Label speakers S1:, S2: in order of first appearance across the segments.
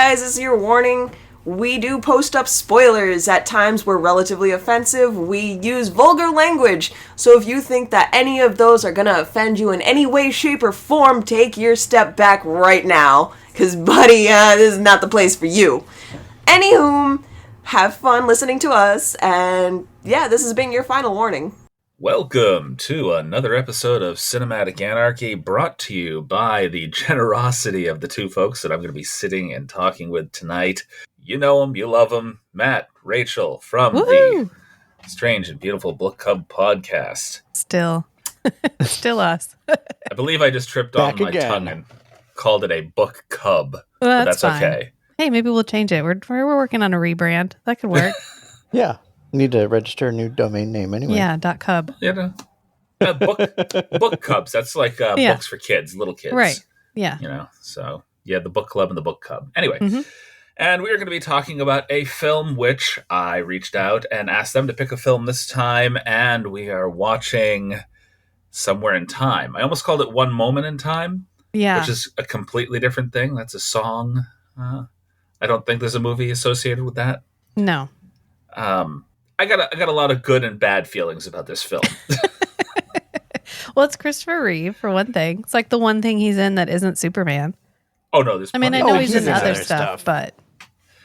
S1: guys, this is your warning. We do post up spoilers. At times we're relatively offensive. We use vulgar language. So if you think that any of those are gonna offend you in any way, shape, or form, take your step back right now. Because, buddy, this is not the place for you. Anywho, have fun listening to us. And yeah, this has been your final warning.
S2: Welcome to another episode of Cinematic Anarchy, brought to you by the generosity of the two folks that I'm going to be sitting and talking with tonight. You know them, you love them. Matt, Rachel from the Strange and Beautiful Book Club podcast.
S3: Still us.
S2: I believe I just tripped on my tongue and called it a book cub.
S3: Well,
S2: but that's
S3: fine.
S2: okay.
S3: Hey, maybe we'll change it. We're working on a rebrand. That could work.
S4: Yeah. Need to register a new domain name anyway.
S3: Yeah, .cub.
S2: You know, book cubs. That's like books for kids, little kids.
S3: Right. Yeah.
S2: You know, so yeah, the book club and the book cub. Anyway, and we are going to be talking about a film which I reached out and asked them to pick a film this time, and we are watching Somewhere in Time. I almost called it One Moment in Time, which is a completely different thing. That's a song. I don't think there's a movie associated with that.
S3: No.
S2: I got a lot of good and bad feelings about this film.
S3: Well, it's Christopher Reeve, for one thing. It's like the one thing he's in that isn't Superman.
S2: Oh, no. There's
S3: I mean, I know he's in other stuff, but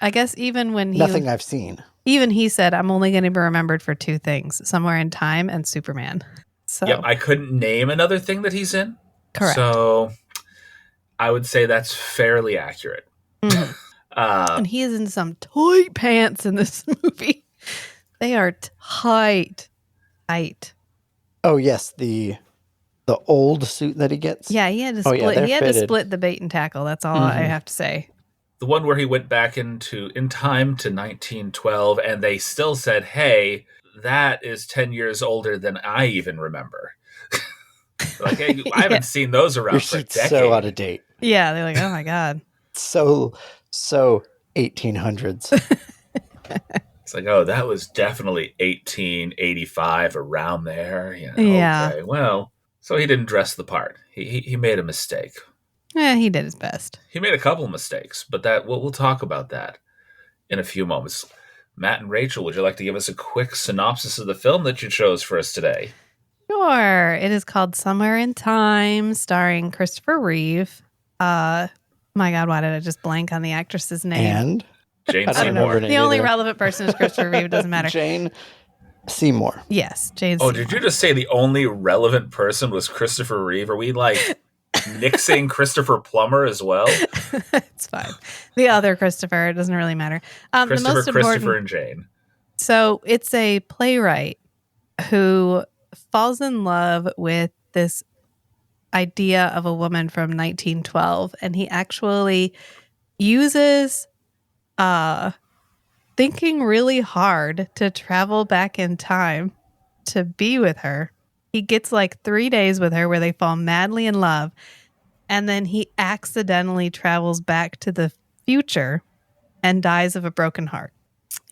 S3: I guess even when
S4: Nothing I've seen.
S3: Even he said, I'm only going to be remembered for two things, Somewhere in Time and Superman. So.
S2: Yep, I couldn't name another thing that he's in.
S3: Correct.
S2: So I would say that's fairly accurate.
S3: Mm-hmm. And he is in some tight pants in this movie. They are tight.
S4: Oh yes, the old suit that he gets.
S3: Yeah, he had to split. He had to split the bait and tackle. That's all I have to say.
S2: The one where he went back in time to 1912, and they still said, "Hey, that is 10 years older than I even remember." Like, hey, I haven't seen those around for a decade.
S4: So out of date.
S3: Yeah, they're like, oh my god,
S4: so 1800s.
S2: It's like, oh, that was definitely 1885, around there. You know,
S3: yeah.
S2: Okay, well, so he didn't dress the part. He made a mistake.
S3: Yeah, he did his best.
S2: He made a couple mistakes, but that we'll talk about that in a few moments. Matt and Rachel, would you like to give us a quick synopsis of the film that you chose for us today?
S3: Sure. It is called Somewhere in Time, starring Christopher Reeve. My God, why did I just blank on the actress's name?
S4: And
S2: Jane Seymour.
S3: The only relevant person is Christopher Reeve. It doesn't matter.
S4: Jane Seymour.
S3: Yes, Jane Seymour.
S2: Oh, did you just say the only relevant person was Christopher Reeve? Are we like nixing Christopher Plummer as well?
S3: It's fine. The other Christopher, it doesn't really matter.
S2: Christopher, and Jane.
S3: So it's a playwright who falls in love with this idea of a woman from 1912, and he actually uses thinking really hard to travel back in time to be with her. He gets like 3 days with her where they fall madly in love, and then he accidentally travels back to the future and dies of a broken heart.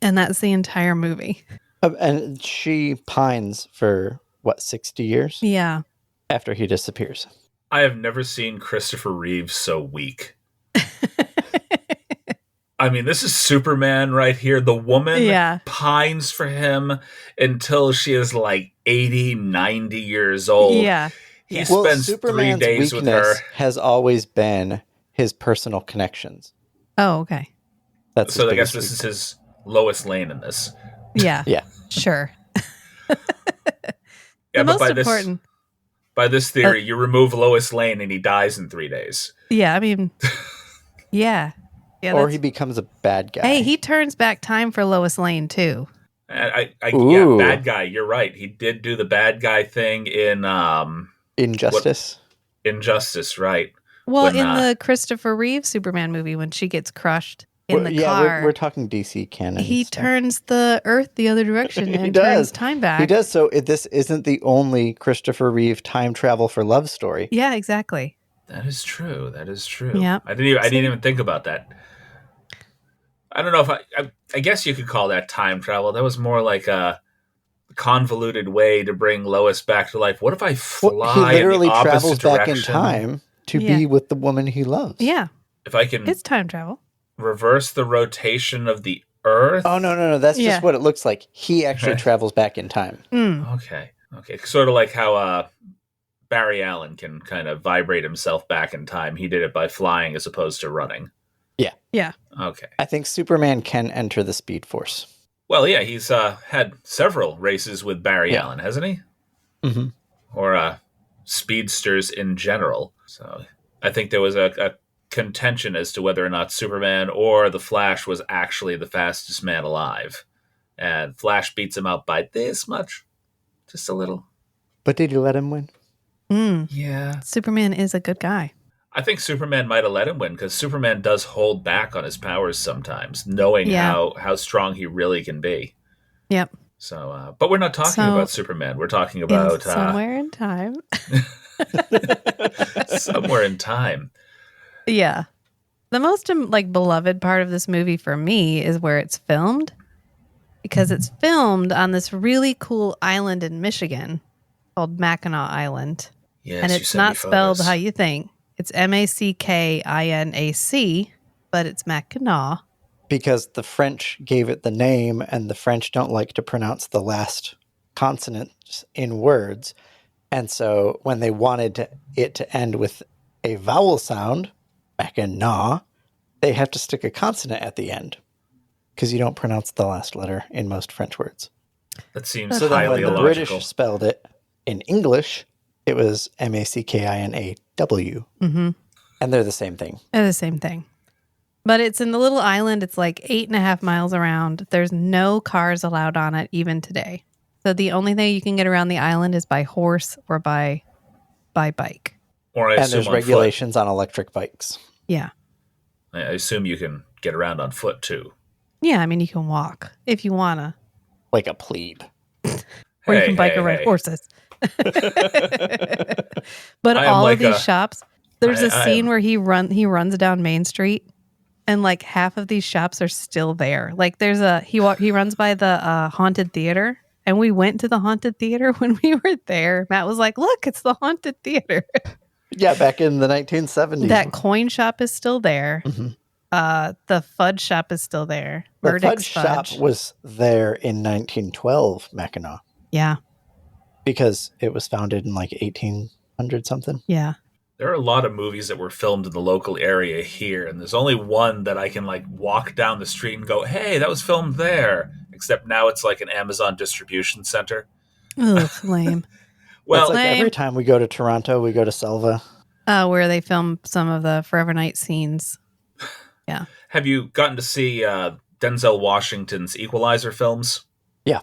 S3: And that's the entire movie.
S4: And she pines for, 60 years?
S3: Yeah.
S4: After he disappears.
S2: I have never seen Christopher Reeve so weak. I mean, this is Superman right here. The woman pines for him until she is like 80, 90 years old.
S3: Yeah.
S2: He spends
S4: Superman's
S2: 3 days with her.
S4: Has always been his personal connections.
S3: Oh, okay.
S4: That's
S2: so I guess this is his Lois Lane in this.
S3: Yeah.
S4: Yeah.
S3: Sure.
S2: Yeah,
S3: the
S2: but
S3: most important.
S2: By this theory, you remove Lois Lane and he dies in 3 days.
S3: Yeah, I mean, yeah.
S4: Or he becomes a bad guy.
S3: Hey, he turns back time for Lois Lane, too.
S2: Yeah, bad guy. You're right. He did do the bad guy thing in...
S4: Injustice?
S2: Injustice, right.
S3: Well, in the Christopher Reeve Superman movie, when she gets crushed in the car...
S4: Yeah, we're talking DC canon.
S3: He turns the Earth the other direction and turns time back.
S4: He does. So this isn't the only Christopher Reeve time travel for love story.
S3: Yeah, exactly.
S2: That is true.
S3: Yeah.
S2: I didn't even think about that. I don't know if I guess you could call that time travel. That was more like a convoluted way to bring Lois back to life. What if I fly
S4: he literally
S2: in the
S4: travels
S2: opposite
S4: back
S2: direction?
S4: in time to be with the woman he loves.
S3: Yeah.
S2: If I can,
S3: it's time travel.
S2: reverse the rotation of the Earth?
S4: Oh, no. That's
S3: Yeah.
S4: just what it looks like. He actually travels back in time.
S2: Okay. Sort of like how Barry Allen can kind of vibrate himself back in time. He did it by flying as opposed to running.
S4: Yeah.
S3: Yeah.
S2: Okay.
S4: I think Superman can enter the Speed Force.
S2: Well, yeah, he's had several races with Barry
S4: Yeah.
S2: Allen, hasn't he?
S4: Mm-hmm.
S2: Or speedsters in general. So I think there was a contention as to whether or not Superman or the Flash was actually the fastest man alive. And Flash beats him out by this much. Just a little.
S4: But did you let him win?
S2: Yeah.
S3: Superman is a good guy.
S2: I think Superman might have let him win because Superman does hold back on his powers sometimes, knowing how strong he really can be.
S3: Yep.
S2: So, but we're not talking about Superman. We're talking about
S3: somewhere in time.
S2: Somewhere in time.
S3: Yeah. The most beloved part of this movie for me is where it's filmed, because it's filmed on this really cool island in Michigan called Mackinac Island.
S2: Yes,
S3: and
S2: you
S3: it's
S2: sent me
S3: not spelled
S2: photos.
S3: how you think. It's Mackinac, but it's Mackinac.
S4: Because the French gave it the name, and the French don't like to pronounce the last consonant in words. And so when they wanted it to end with a vowel sound, Mackinac, they have to stick a consonant at the end, because you don't pronounce the last letter in most French words.
S2: That seems
S4: So then
S2: highly
S4: when the
S2: illogical.
S4: British spelled it in English, it was Mackinaw.
S3: Mm-hmm.
S4: And they're the same thing.
S3: They're the same thing. But it's in the little island. It's like 8.5 miles around. There's no cars allowed on it even today. So the only thing you can get around the island is by horse or by bike.
S2: Or I
S4: And
S2: assume
S4: there's
S2: on
S4: regulations on electric bikes.
S3: Yeah.
S2: foot. I assume you can get around on foot too.
S3: Yeah, I mean, you can walk if you want to.
S4: Like a plebe.
S3: Or you can bike or ride horses. But all of these shops, there's a scene where he runs down Main Street, and like half of these shops are still there. Like there's he runs by the haunted theater, and we went to the haunted theater when we were there. Matt was like, "Look, it's the haunted theater."
S4: Yeah, back in the 1970s.
S3: That coin shop is still there.
S4: Mm-hmm.
S3: The fudge shop is still there.
S4: The
S3: Burdick's
S4: fudge shop was there in 1912, Mackinac.
S3: Yeah.
S4: Because it was founded in like 1800 something.
S3: Yeah.
S2: There are a lot of movies that were filmed in the local area here, and there's only one that I can like walk down the street and go, "Hey, that was filmed there." Except now it's like an Amazon distribution center.
S3: Ugh, lame.
S4: Well,
S2: Well,
S4: like every time we go to Toronto, we go to Selva.
S3: Where they film some of the Forever Night scenes. Yeah.
S2: have you gotten to see Denzel Washington's Equalizer films?
S4: Yeah.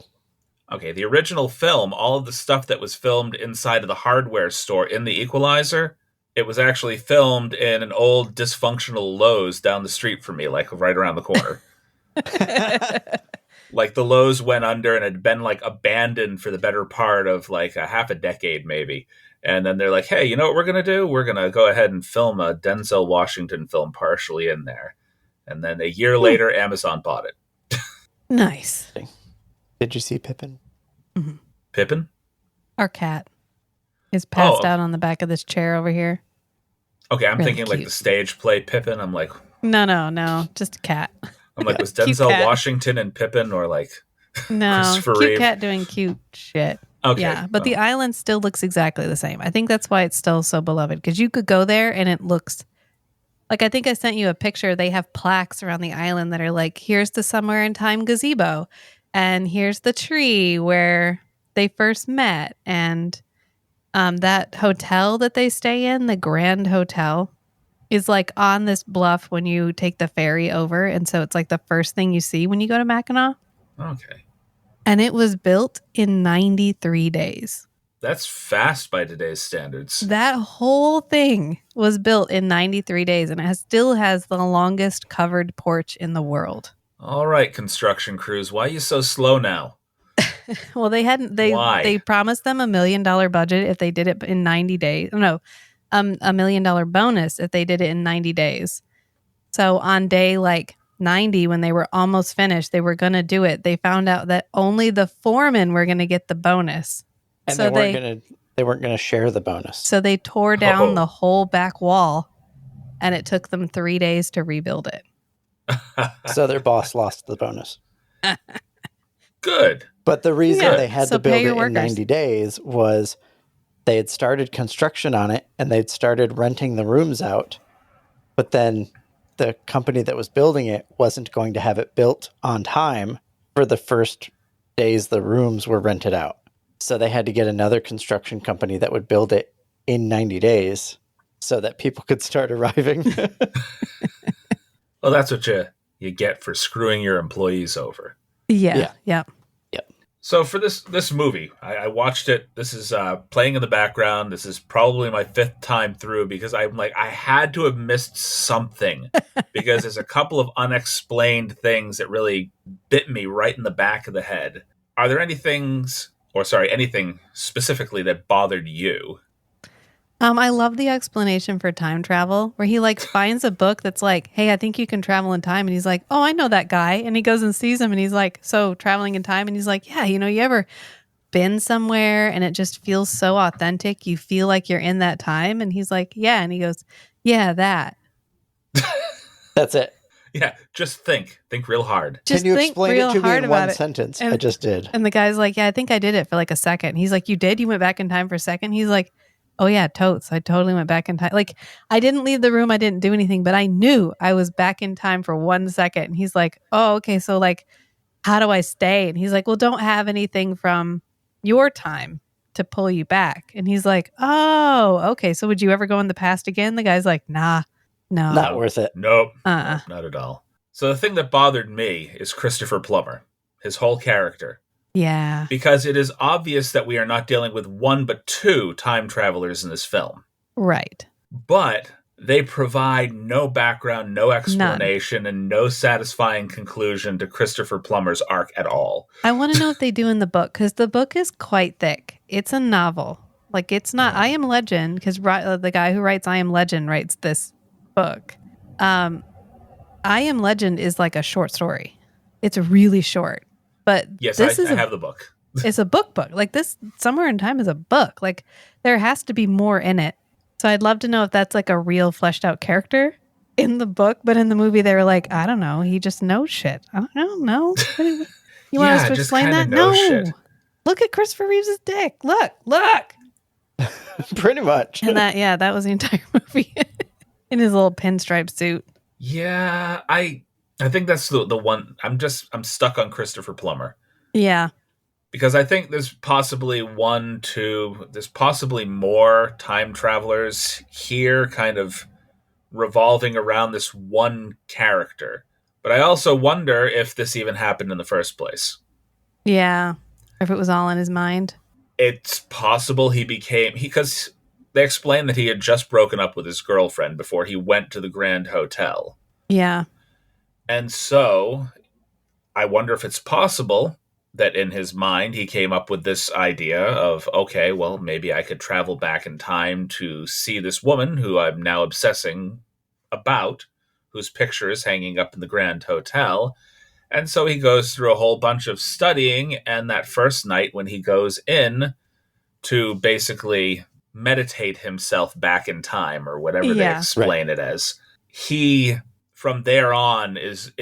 S2: Okay, the original film, all of the stuff that was filmed inside of the hardware store in the Equalizer, it was actually filmed in an old dysfunctional Lowe's down the street from me, like right around the corner. Like the Lowe's went under and had been like abandoned for the better part of like a half a decade maybe. And then they're like, "Hey, you know what we're going to do? We're going to go ahead and film a Denzel Washington film partially in there." And then a year later, Amazon bought it.
S3: Nice.
S4: Did you see Pippin?
S3: Mm-hmm.
S2: Pippin?
S3: Our cat is passed out on the back of this chair over here.
S2: Okay, I'm
S3: Really
S2: thinking like
S3: cute.
S2: the stage play Pippin. I'm like,
S3: No, just a cat.
S2: was
S3: Cute
S2: Denzel
S3: cat.
S2: Washington and Pippin or like
S3: No,
S2: Christopher
S3: cute
S2: Reeve?
S3: cat doing cute shit.
S2: Okay,
S3: Yeah, but
S2: well.
S3: the island still looks exactly the same. I think that's why it's still so beloved, because you could go there and it looks like, I think I sent you a picture. They have plaques around the island that are like, here's the Somewhere in Time gazebo, and here's the tree where they first met, and that hotel that they stay in, the Grand Hotel, is like on this bluff when you take the ferry over, and so it's like the first thing you see when you go to Mackinac.
S2: Okay.
S3: And it was built in 93 days.
S2: That's fast by today's standards.
S3: That whole thing was built in 93 days, and it still has the longest covered porch in the world.
S2: All right, construction crews, why are you so slow now?
S3: Well,
S2: Why?
S3: they promised them $1 million budget if they did it in 90 days. No, $1 million bonus if they did it in 90 days. So on day like 90, when they were almost finished, they were going to do it. They found out that only the foremen were going to get the bonus.
S4: And
S3: So
S4: they weren't gonna share the bonus.
S3: So they tore down
S2: Oh.
S3: the whole back wall, and it took them 3 days to rebuild it.
S4: So their boss lost the bonus.
S2: Good.
S4: But the reason
S3: Yeah,
S4: they had
S3: so
S4: to build
S3: pay your
S4: it in
S3: workers.
S4: 90 days was they had started construction on it and they'd started renting the rooms out. But then the company that was building it wasn't going to have it built on time for the first days the rooms were rented out. So they had to get another construction company that would build it in 90 days so that people could start arriving.
S2: Well, that's what you get for screwing your employees over.
S3: Yeah.
S4: Yep.
S2: So for this movie, I watched it. This is playing in the background. This is probably my 5th time through because I'm like, I had to have missed something because there's a couple of unexplained things that really bit me right in the back of the head. Are there anything specifically that bothered you?
S3: I love the explanation for time travel where he like finds a book that's like, hey, I think you can travel in time. And he's like, oh, I know that guy. And he goes and sees him and he's like, so traveling in time. And he's like, yeah, you ever been somewhere and it just feels so authentic. You feel like you're in that time. And he's like, yeah. And he goes, yeah, that.
S4: That's it.
S2: Yeah, just think real hard.
S3: Just
S4: Can you
S3: think
S4: explain
S3: real
S4: it to me
S3: hard
S4: in
S3: about
S4: one
S3: it.
S4: sentence?
S3: And-
S4: I just did.
S3: And the guy's like, yeah, I think I did it for like a second. He's like, you did? You went back in time for a second? He's like, oh yeah, totes. I totally went back in time. Like I didn't leave the room. I didn't do anything, but I knew I was back in time for 1 second. And he's like, oh, okay. So like, how do I stay? And he's like, well, don't have anything from your time to pull you back. And he's like, oh, okay. So would you ever go in the past again? The guy's like, nah, no.
S4: Not worth it.
S2: Nope.
S3: Uh-uh.
S2: Nope, not at all. So the thing that bothered me is Christopher Plummer, his whole character.
S3: Yeah.
S2: Because it is obvious that we are not dealing with 1 but 2 time travelers in this film.
S3: Right.
S2: But they provide no background, no explanation, and no satisfying conclusion to Christopher Plummer's arc at all.
S3: I want to know if they do in the book because the book is quite thick. It's a novel. Like it's not I Am Legend because the guy who writes I Am Legend writes this book. I Am Legend is like a short story. It's really short. But
S2: Yes,
S3: this
S2: I have the book.
S3: It's a book. Like this Somewhere in Time is a book. Like there has to be more in it. So I'd love to know if that's like a real fleshed out character in the book, but in the movie they were like, I don't know, he just knows shit. I don't know. You want us to
S2: just
S3: explain
S2: kinda
S3: that?
S2: knows
S3: No.
S2: shit.
S3: Look at Christopher Reeve's dick. Look.
S4: Pretty much.
S3: And that was the entire movie in his little pinstripe suit.
S2: Yeah, I think that's the one. I'm stuck on Christopher Plummer.
S3: Yeah.
S2: Because I think there's possibly there's possibly more time travelers here kind of revolving around this one character. But I also wonder if this even happened in the first place.
S3: Yeah. If it was all in his mind.
S2: It's possible because they explained that he had just broken up with his girlfriend before he went to the Grand Hotel.
S3: Yeah.
S2: And so I wonder if it's possible that in his mind he came up with this idea of, okay, well, maybe I could travel back in time to see this woman who I'm now obsessing about, whose picture is hanging up in the Grand Hotel. And so he goes through a whole bunch of studying, and that first night when he goes in to basically meditate himself back in time, or whatever they explain it as, he from there on is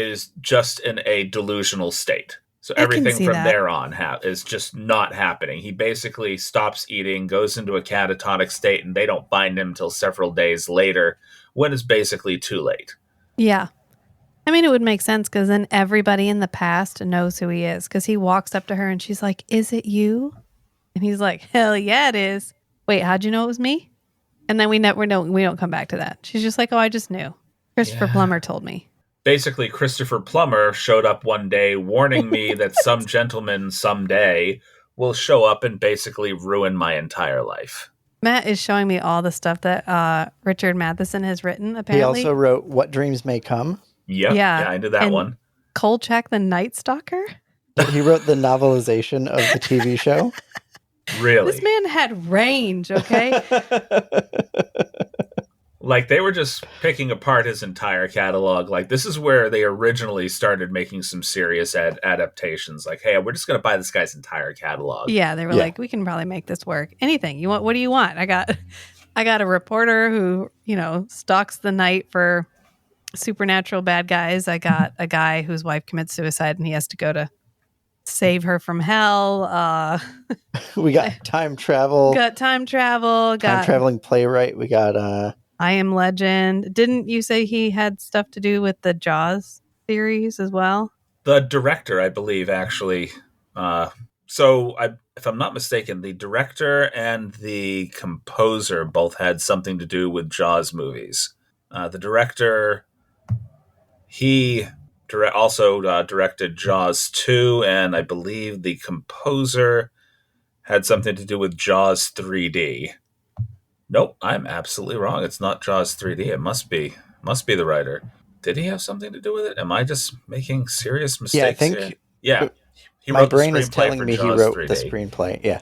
S2: just in a delusional state. So everything from there on is just not happening. He basically stops eating, goes into a catatonic state, and they don't find him until several days later, when it's basically too late.
S3: Yeah. I mean, it would make sense because then everybody in the past knows who he is because he walks up to her and she's like, is it you? And he's like, hell yeah, it is. Wait, how'd you know it was me? And then we don't come back to that. She's just like, oh, I just knew. Christopher Plummer told me.
S2: Basically, Christopher Plummer showed up one day warning me that some gentleman someday will show up and basically ruin my entire life.
S3: Matt is showing me all the stuff that Richard Matheson has written, apparently.
S4: He also wrote What Dreams May Come.
S2: Yep. Yeah, I did that one.
S3: Kolchak the Night Stalker?
S4: He wrote the novelization of the TV show.
S2: Really?
S3: This man had range, okay?
S2: Like, they were just picking apart his entire catalog. Like, this is where they originally started making some serious adaptations. Like, hey, we're just going to buy this guy's entire catalog.
S3: Yeah, they were like, we can probably make this work. Anything. What do you want? I got a reporter who, stalks the night for supernatural bad guys. I got a guy whose wife commits suicide and he has to go to save her from hell.
S4: We got time travel.
S3: Got time travel.
S4: Time traveling playwright. We got
S3: I Am Legend. Didn't you say he had stuff to do with the Jaws series as well?
S2: The director, I believe, actually. If I'm not mistaken, the director and the composer both had something to do with Jaws movies. The director, he also directed Jaws 2, and I believe the composer had something to do with Jaws 3D. Nope, I'm absolutely wrong. It's not Jaws 3D. It must be the writer. Did he have something to do with it? Am I just making serious mistakes?
S4: Yeah, I think.
S2: Here? Yeah.
S4: My brain is telling me
S2: Jaws
S4: he wrote
S2: 3D.
S4: the screenplay. Yeah,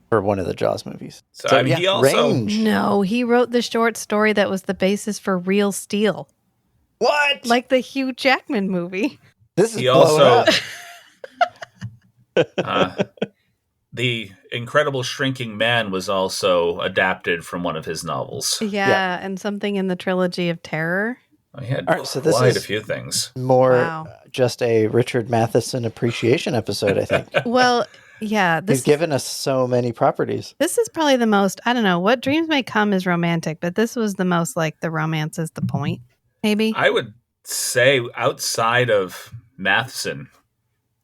S4: for one of the Jaws movies.
S2: So I mean, he also
S4: Range.
S3: No, he wrote the short story that was the basis for Real Steel.
S4: What?
S3: Like the Hugh Jackman movie.
S4: This is
S2: he
S4: blowing
S2: also
S4: up.
S2: The Incredible Shrinking Man was also adapted from one of his novels.
S3: Yeah, and something in the trilogy of Terror.
S2: He had
S4: All right, so this
S2: quite
S4: is
S2: a few things.
S4: More just a Richard Matheson appreciation episode, I think.
S3: Well, yeah.
S4: He's given us so many properties.
S3: This is probably the most, I don't know, What Dreams May Come is romantic, but this was the most like the romance is the point, maybe.
S2: I would say outside of Matheson,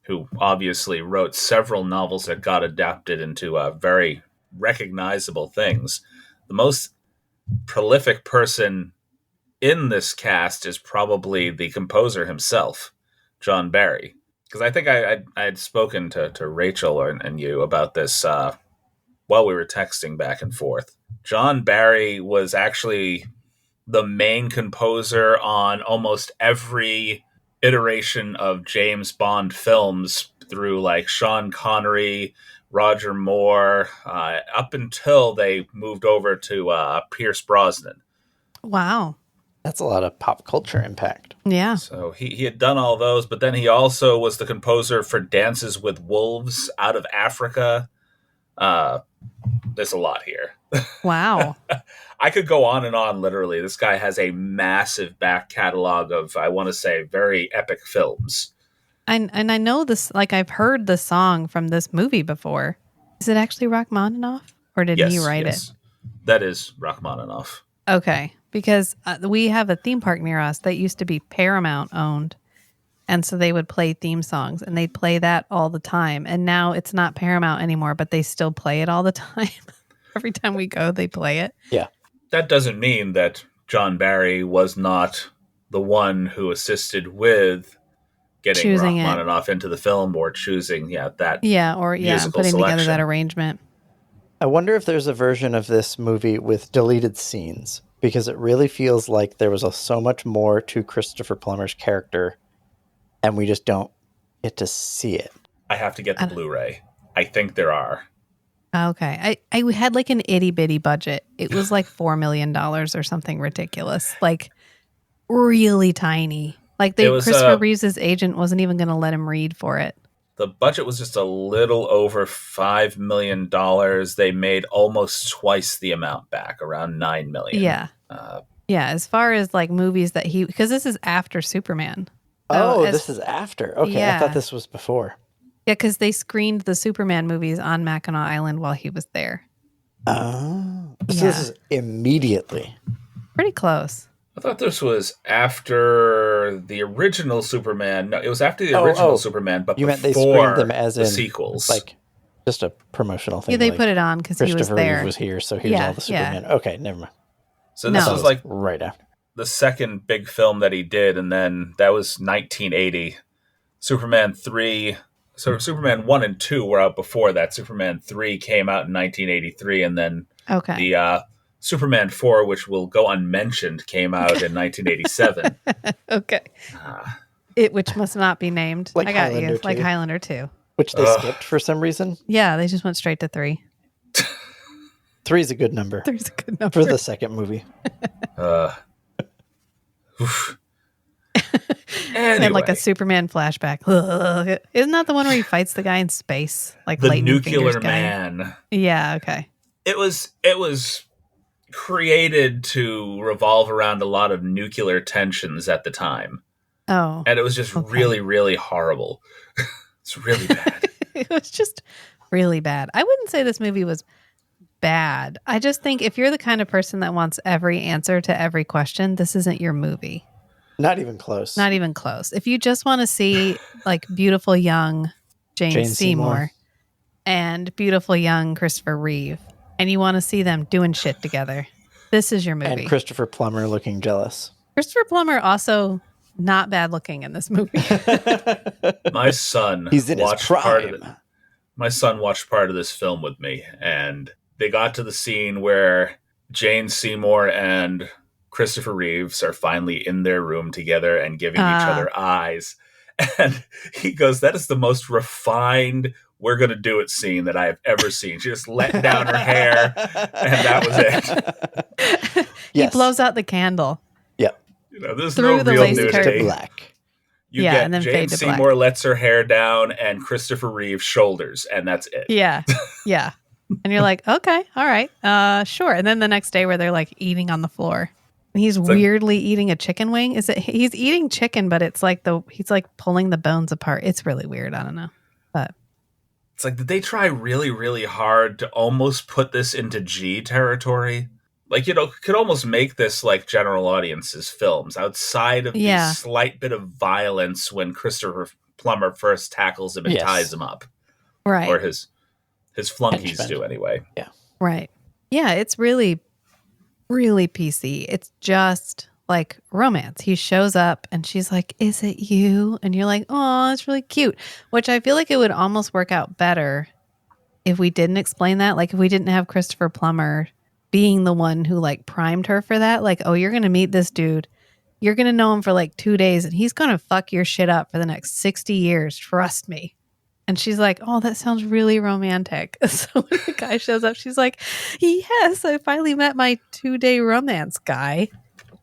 S2: who obviously wrote several novels that got adapted into very recognizable things, the most prolific person in this cast is probably the composer himself, John Barry. Because I think I had spoken to Rachel and you about this while we were texting back and forth. John Barry was actually the main composer on almost every iteration of James Bond films through like Sean Connery, Roger Moore, up until they moved over to Pierce Brosnan.
S3: Wow.
S4: That's a lot of pop culture impact.
S3: Yeah.
S2: So he had done all those, but then he also was the composer for Dances with Wolves out of Africa. There's a lot here.
S3: Wow.
S2: I could go on and on, literally. This guy has a massive back catalog of, I want to say, very epic films.
S3: And I know this, like I've heard the song from this movie before. Is it actually Rachmaninoff? Or did he write it?
S2: That is Rachmaninoff.
S3: Okay. Because we have a theme park near us that used to be Paramount owned. And so they would play theme songs and they'd play that all the time. And now it's not Paramount anymore, but they still play it all the time. Every time we go, they play it.
S4: Yeah.
S2: That doesn't mean that John Barry was not the one who assisted with getting Rachmaninoff into the film or choosing that
S3: and putting together that arrangement.
S4: I wonder if there's a version of this movie with deleted scenes, because it really feels like there was so much more to Christopher Plummer's character and we just don't get to see it.
S2: I have to get the Blu-ray. I think there are.
S3: Okay. I had like an itty bitty budget. It was like $4 million or something ridiculous. Like really tiny. Like Christopher Reeves' agent wasn't even going to let him read for it.
S2: The budget was just a little over $5 million. They made almost twice the amount back, around $9 million.
S3: Yeah. As far as like movies that because this is after Superman.
S4: So this is after. Okay, yeah. I thought this was before.
S3: Yeah, because they screened the Superman movies on Mackinac Island while he was there.
S4: Oh. So this is immediately.
S3: Pretty close.
S2: I thought this was after the original Superman. No, it was after the original Superman, but
S4: you meant they screened them as in
S2: sequels.
S4: Like just a promotional thing.
S3: Yeah, they put it on because he was there.
S4: Christopher Reeve was here, so here's all the Superman. Yeah. Okay, never mind.
S2: So this was like
S4: right after
S2: the second big film that he did, and then that was 1980. Superman 3, so Superman 1 and 2 were out before that. Superman 3 came out in 1983, and then the Superman 4, which will go unmentioned, came out in 1987.
S3: Okay. Which must not be named.
S4: Like
S3: I got
S4: Highlander
S3: you. Like Highlander 2.
S4: Which they skipped for some reason.
S3: Yeah, they just went straight to 3.
S4: 3 is a good number.
S3: 3 is a good number.
S4: For the second movie.
S3: Anyway. And like a Superman flashback. Isn't that the one where he fights the guy in space? Like
S2: the
S3: Lightning
S2: Nuclear
S3: Fingers
S2: Man.
S3: Guy? Yeah, okay.
S2: It was created to revolve around a lot of nuclear tensions at the time.
S3: Oh.
S2: And it was just really, really horrible. It's really bad.
S3: It was just really bad. I wouldn't say this movie was bad. I just think if you're the kind of person that wants every answer to every question, this isn't your movie.
S4: Not even close.
S3: Not even close. If you just want to see like beautiful young Jane Seymour and beautiful young Christopher Reeve, and you want to see them doing shit together, this is your movie.
S4: And Christopher Plummer looking jealous.
S3: Christopher Plummer also not bad looking in this movie.
S2: My son
S4: He's in his
S2: watched part of it.
S4: prime.
S2: My son watched part of this film with me, and they got to the scene where Jane Seymour and Christopher Reeves are finally in their room together and giving each other eyes. And he goes, "That is the most refined we're going to do it scene that I have ever seen." She just let down her hair, and that was it.
S3: He blows out the candle.
S4: Yep.
S2: You know, there's
S3: Through
S2: no
S3: the
S2: real
S3: lace
S2: nudity.
S3: curtain.
S4: To black.
S2: You
S3: Yeah,
S2: get
S3: and then
S2: Jane
S3: fade to black.
S2: Seymour lets her hair down and Christopher Reeve's shoulders, and that's it.
S3: Yeah. Yeah. And you're like, okay, all right, sure. And then the next day where they're like eating on the floor. And he's weirdly eating a chicken wing. He's eating chicken, but it's like he's like pulling the bones apart. It's really weird. I don't know. But
S2: It's like, did they try really, really hard to almost put this into G territory? Like, you know, could almost make this like general audiences films outside of the slight bit of violence when Christopher Plummer first tackles him and ties him up.
S3: right.
S2: Or his flunkies do anyway.
S4: Yeah.
S3: Right. Yeah, it's really, really PC. It's just like romance. He shows up and she's like, "Is it you?" And you're like, "Oh, it's really cute." Which I feel like it would almost work out better if we didn't explain that. Like if we didn't have Christopher Plummer being the one who like primed her for that. Like, "Oh, you're going to meet this dude. You're going to know him for like 2 days and he's going to fuck your shit up for the next 60 years. Trust me." And she's like, "Oh, that sounds really romantic." So when the guy shows up, she's like, "Yes, I finally met my 2-day romance guy."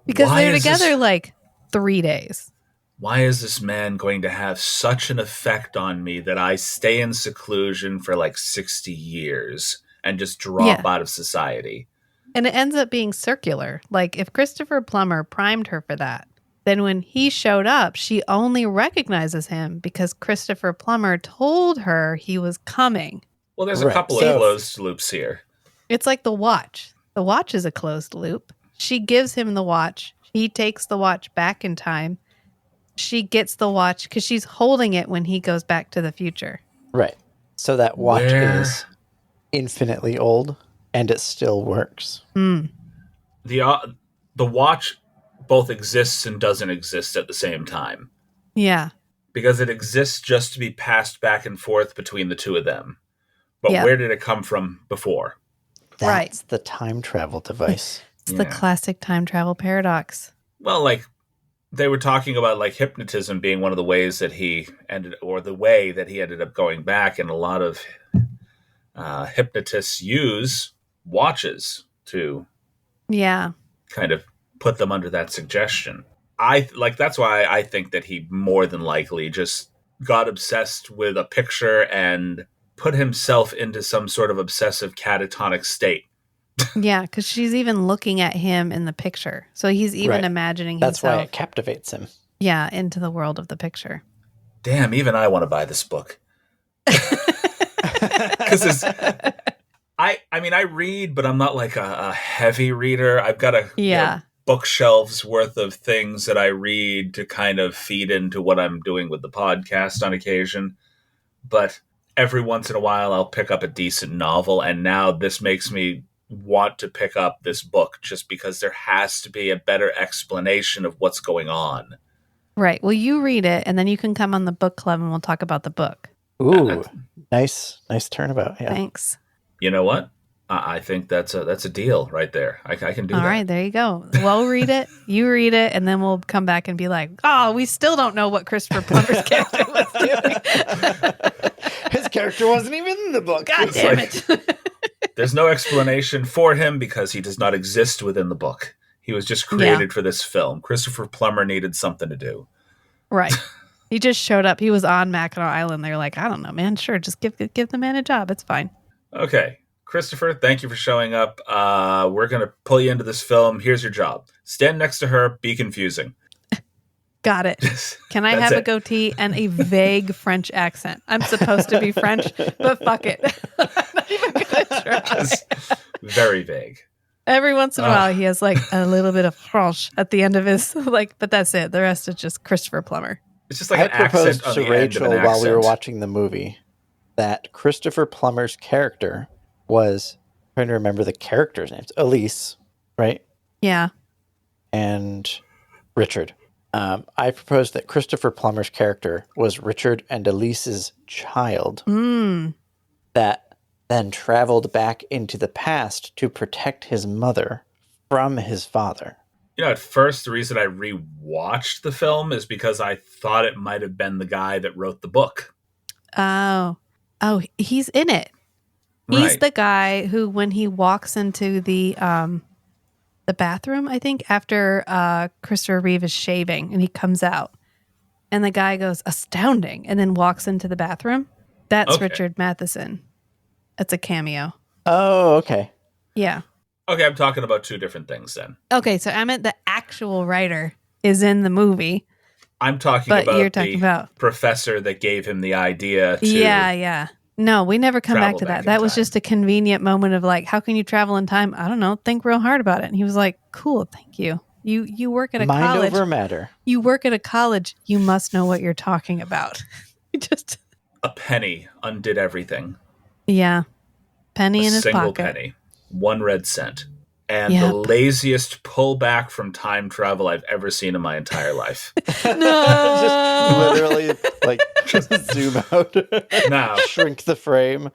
S3: Because they're together like 3 days.
S2: Why is this man going to have such an effect on me that I stay in seclusion for like 60 years and just drop out of society?
S3: And it ends up being circular. Like if Christopher Plummer primed her for that, then when he showed up, she only recognizes him because Christopher Plummer told her he was coming.
S2: Well, there's a couple of closed loops here.
S3: It's like the watch. The watch is a closed loop. She gives him the watch. He takes the watch back in time. She gets the watch because she's holding it when he goes back to the future.
S4: Right. So that watch is infinitely old and it still works.
S3: Mm.
S2: The watch both exists and doesn't exist at the same time.
S3: Yeah.
S2: Because it exists just to be passed back and forth between the two of them. But where did it come from before?
S4: That's the time travel device.
S3: It's the classic time travel paradox.
S2: Well, like they were talking about like hypnotism being one of the ways that he ended up going back, and a lot of hypnotists use watches to kind of put them under that suggestion. That's why I think that he more than likely just got obsessed with a picture and put himself into some sort of obsessive catatonic state.
S3: Yeah, because she's even looking at him in the picture. So he's even imagining himself.
S4: That's why it captivates him.
S3: Yeah, into the world of the picture.
S2: Damn, even I want to buy this book. Because I read, but I'm not like a heavy reader. I've got bookshelves worth of things that I read to kind of feed into what I'm doing with the podcast on occasion. But every once in a while, I'll pick up a decent novel, and now this makes me want to pick up this book just because there has to be a better explanation of what's going on.
S3: Right. Well, you read it, and then you can come on the book club, and we'll talk about the book.
S4: Ooh, nice turnabout. Yeah.
S3: Thanks.
S2: You know what? I think that's a deal right there. I can do that.
S3: All right, there you go. We'll read it, you read it, and then we'll come back and be like, "Oh, we still don't know what Christopher Plummer's character was doing."
S4: His character wasn't even in the book.
S3: God damn it.
S2: There's no explanation for him because he does not exist within the book. He was just created for this film. Christopher Plummer needed something to do.
S3: Right. He just showed up. He was on Mackinac Island. They're like, "I don't know, man. Sure, just give the man a job. It's fine."
S2: Okay. Christopher, thank you for showing up. We're going to pull you into this film. Here's your job. Stand next to her. Be confusing.
S3: Got it. Can I have a goatee and a vague French accent? I'm supposed to be French, but fuck it. I'm not even going to try.
S2: Very vague.
S3: Every once in a while, he has like a little bit of French at the end of his, like, but that's it. The rest is just Christopher Plummer.
S2: It's just like
S4: I
S2: an accent
S4: proposed
S2: on
S4: to
S2: the
S4: Rachel
S2: end of an
S4: while we were
S2: accent.
S4: watching the movie that Christopher Plummer's character was, I'm trying to remember the characters' names, Elise, right?
S3: Yeah.
S4: And Richard. I proposed that Christopher Plummer's character was Richard and Elise's child that then traveled back into the past to protect his mother from his father.
S2: You know, at first, the reason I rewatched the film is because I thought it might have been the guy that wrote the book.
S3: Oh, he's in it. He's the guy who, when he walks into the bathroom, I think, after Christopher Reeve is shaving and he comes out and the guy goes, astounding, and then walks into the bathroom. That's
S2: Okay.
S3: Richard Matheson. That's a cameo.
S4: Oh, okay.
S3: Yeah.
S2: Okay, I'm talking about two different things then.
S3: Okay, so I meant the actual writer is in the movie.
S2: I'm talking
S3: But
S2: about
S3: you're talking about
S2: professor that gave him the idea to...
S3: Yeah. No, we never come back
S2: travel
S3: to
S2: back
S3: that.
S2: in
S3: That was
S2: time.
S3: just a convenient moment of like, how can you travel in time? I don't know. Think real hard about it. And he was like, cool, thank you. You work at a
S4: Mind
S3: college.
S4: over matter.
S3: You work at a college. You must know what you're talking about. Just
S2: A penny undid everything.
S3: yeah. Penny
S2: A
S3: in his
S2: single
S3: pocket.
S2: penny. 1 red cent. And
S3: Yep.
S2: the laziest pullback from time travel I've ever seen in my entire life.
S4: Just literally like just zoom out.
S2: Now,
S4: Shrink the frame.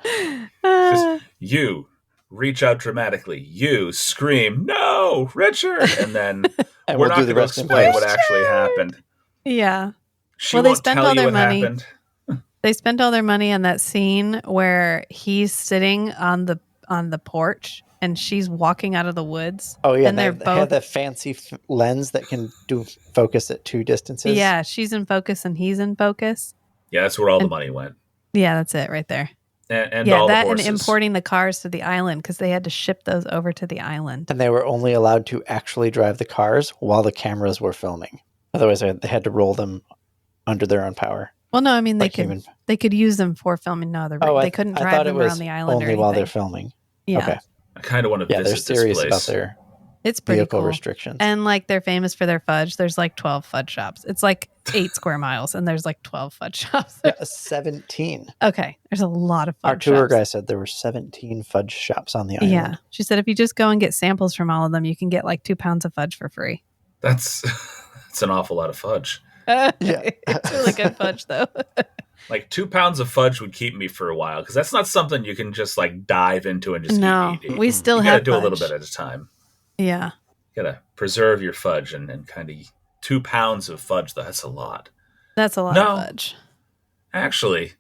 S2: just you reach out dramatically. You scream, "No, Richard!" And then
S4: And
S2: we're
S4: we'll
S2: not
S4: do the
S2: going to
S4: rest in
S2: explain what
S4: post.
S2: actually happened.
S3: Yeah.
S2: She
S3: Well, they
S2: won't
S3: spent
S2: tell
S3: all
S2: you
S3: their
S2: what
S3: money.
S2: happened.
S3: They spent all their money on that scene where he's sitting on the porch and she's walking out of the woods.
S4: Oh yeah,
S3: and
S4: they
S3: they're
S4: have
S3: both
S4: the fancy lens that can do focus at 2 distances.
S3: yeah. She's in focus and he's in focus.
S2: Yeah, that's where all the
S3: And-
S2: money went.
S3: Yeah, that's it right there.
S2: And
S3: Yeah,
S2: all
S3: that
S2: the
S3: and
S2: horses.
S3: importing the cars to the island because they had to ship those over to the island.
S4: And they were only allowed to actually drive the cars while the cameras were filming. Otherwise, they had to roll them under their own power.
S3: Well, no, I mean
S4: Like human.
S3: they could use them for filming. No, they couldn't
S4: I
S3: drive
S4: thought it
S3: them
S4: was
S3: around the island
S4: only
S3: or
S4: while they're
S3: anything.
S4: filming.
S3: Yeah,
S4: Okay.
S2: I kind of want to
S4: Yeah, they're
S2: visit this
S4: serious
S2: place.
S4: about their
S3: it's pretty
S4: vehicle
S3: cool.
S4: restrictions.
S3: And like they're famous for their fudge. There's like 12 fudge shops. It's like 8 square miles, and there's like 12 fudge shops.
S4: Yeah, 17.
S3: Okay, there's a lot of fudge
S4: Our tour
S3: shops.
S4: guy said there were 17 fudge shops on the island.
S3: Yeah, she said if you just go and get samples from all of them, you can get like 2 pounds of fudge for free.
S2: That's an awful lot of fudge.
S4: Yeah.
S3: It's really good fudge though.
S2: Like 2 pounds of fudge would keep me for a while because that's not something you can just like dive into and just
S3: No,
S2: eat.
S3: we still
S2: You gotta
S3: have
S2: do a little
S3: fudge.
S2: bit at a time.
S3: Yeah,
S2: You gotta preserve your fudge and kind of 2 pounds of fudge. That's a lot.
S3: that's a lot
S2: No.
S3: of fudge.
S2: Actually,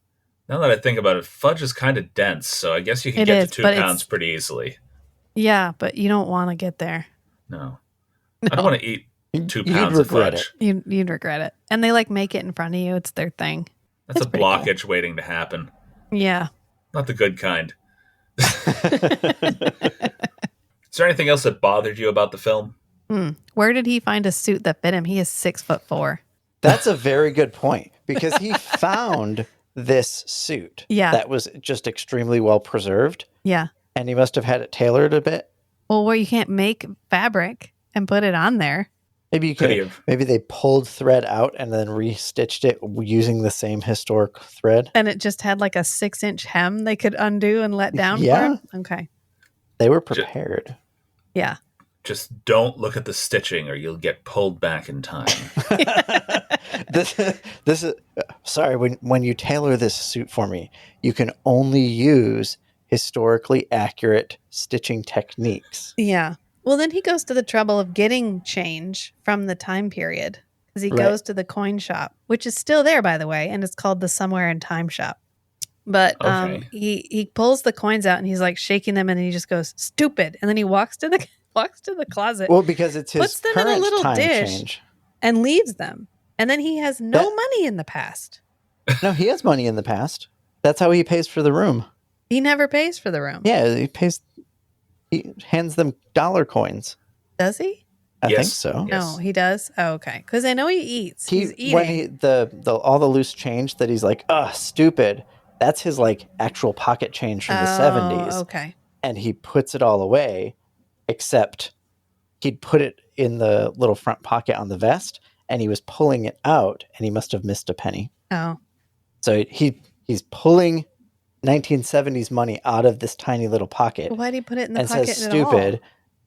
S2: now that I think about it, fudge is kind of dense, so I guess you can
S3: It
S2: get
S3: is,
S2: to 2
S3: but
S2: pounds
S3: it's-
S2: pretty easily.
S3: Yeah, but you don't want to get there.
S2: No. I don't want to eat 2
S4: You'd
S2: pounds of
S4: regret
S2: fudge.
S3: You'd regret it. And they like make it in front of you. It's their thing.
S2: That's
S3: It's
S2: a
S3: pretty cool.
S2: blockage waiting to happen.
S3: Yeah.
S2: Not the good kind. Is there anything else that bothered you about the film?
S3: Where did he find a suit that fit him? He is 6'4".
S4: That's a very good point because he found this suit
S3: Yeah.
S4: that was just extremely well preserved,
S3: Yeah.
S4: and he must have had it tailored a bit.
S3: Well, where you can't make fabric and put it on there.
S4: Maybe you
S2: Could he
S4: could.
S2: have?
S4: Maybe they pulled thread out and then restitched it using the same historic thread.
S3: And it just had like a 6-inch hem they could undo and let down
S4: Yeah.
S3: for him. Okay.
S4: They were prepared.
S3: Yeah.
S2: Just don't look at the stitching or you'll get pulled back in time.
S4: This is sorry. When you tailor this suit for me, you can only use historically accurate stitching techniques.
S3: Yeah. Well, then he goes to the trouble of getting change from the time period because he
S4: Right.
S3: goes to the coin shop, which is still there, by the way, and it's called the Somewhere in Time shop. But
S2: Okay.
S3: he pulls the coins out and he's like shaking them, and he just goes stupid, and then he walks to the closet
S4: Well, because it's his
S3: Puts them in a
S4: current
S3: little
S4: time
S3: dish.
S4: change.
S3: and leaves them, and then he has no
S4: That-
S3: money in the past.
S4: No, he has money in the past. That's how he pays for the room.
S3: He never pays for the room.
S4: Yeah, he hands them dollar coins.
S3: Does he?
S4: I
S2: Yes.
S4: think so.
S2: Yes.
S3: No, he does. Oh, okay. Because I know he eats. He's eating.
S4: When all the loose change that he's like, stupid. That's his like actual pocket change from the 70s.
S3: Okay.
S4: And he puts it all away, except he'd put it in the little front pocket on the vest, and he was pulling it out, and he must have missed a penny.
S3: Oh.
S4: So he's pulling 1970s money out of this tiny little pocket.
S3: Why'd he put it in the
S4: and
S3: pocket
S4: says
S3: at
S4: stupid,
S3: all?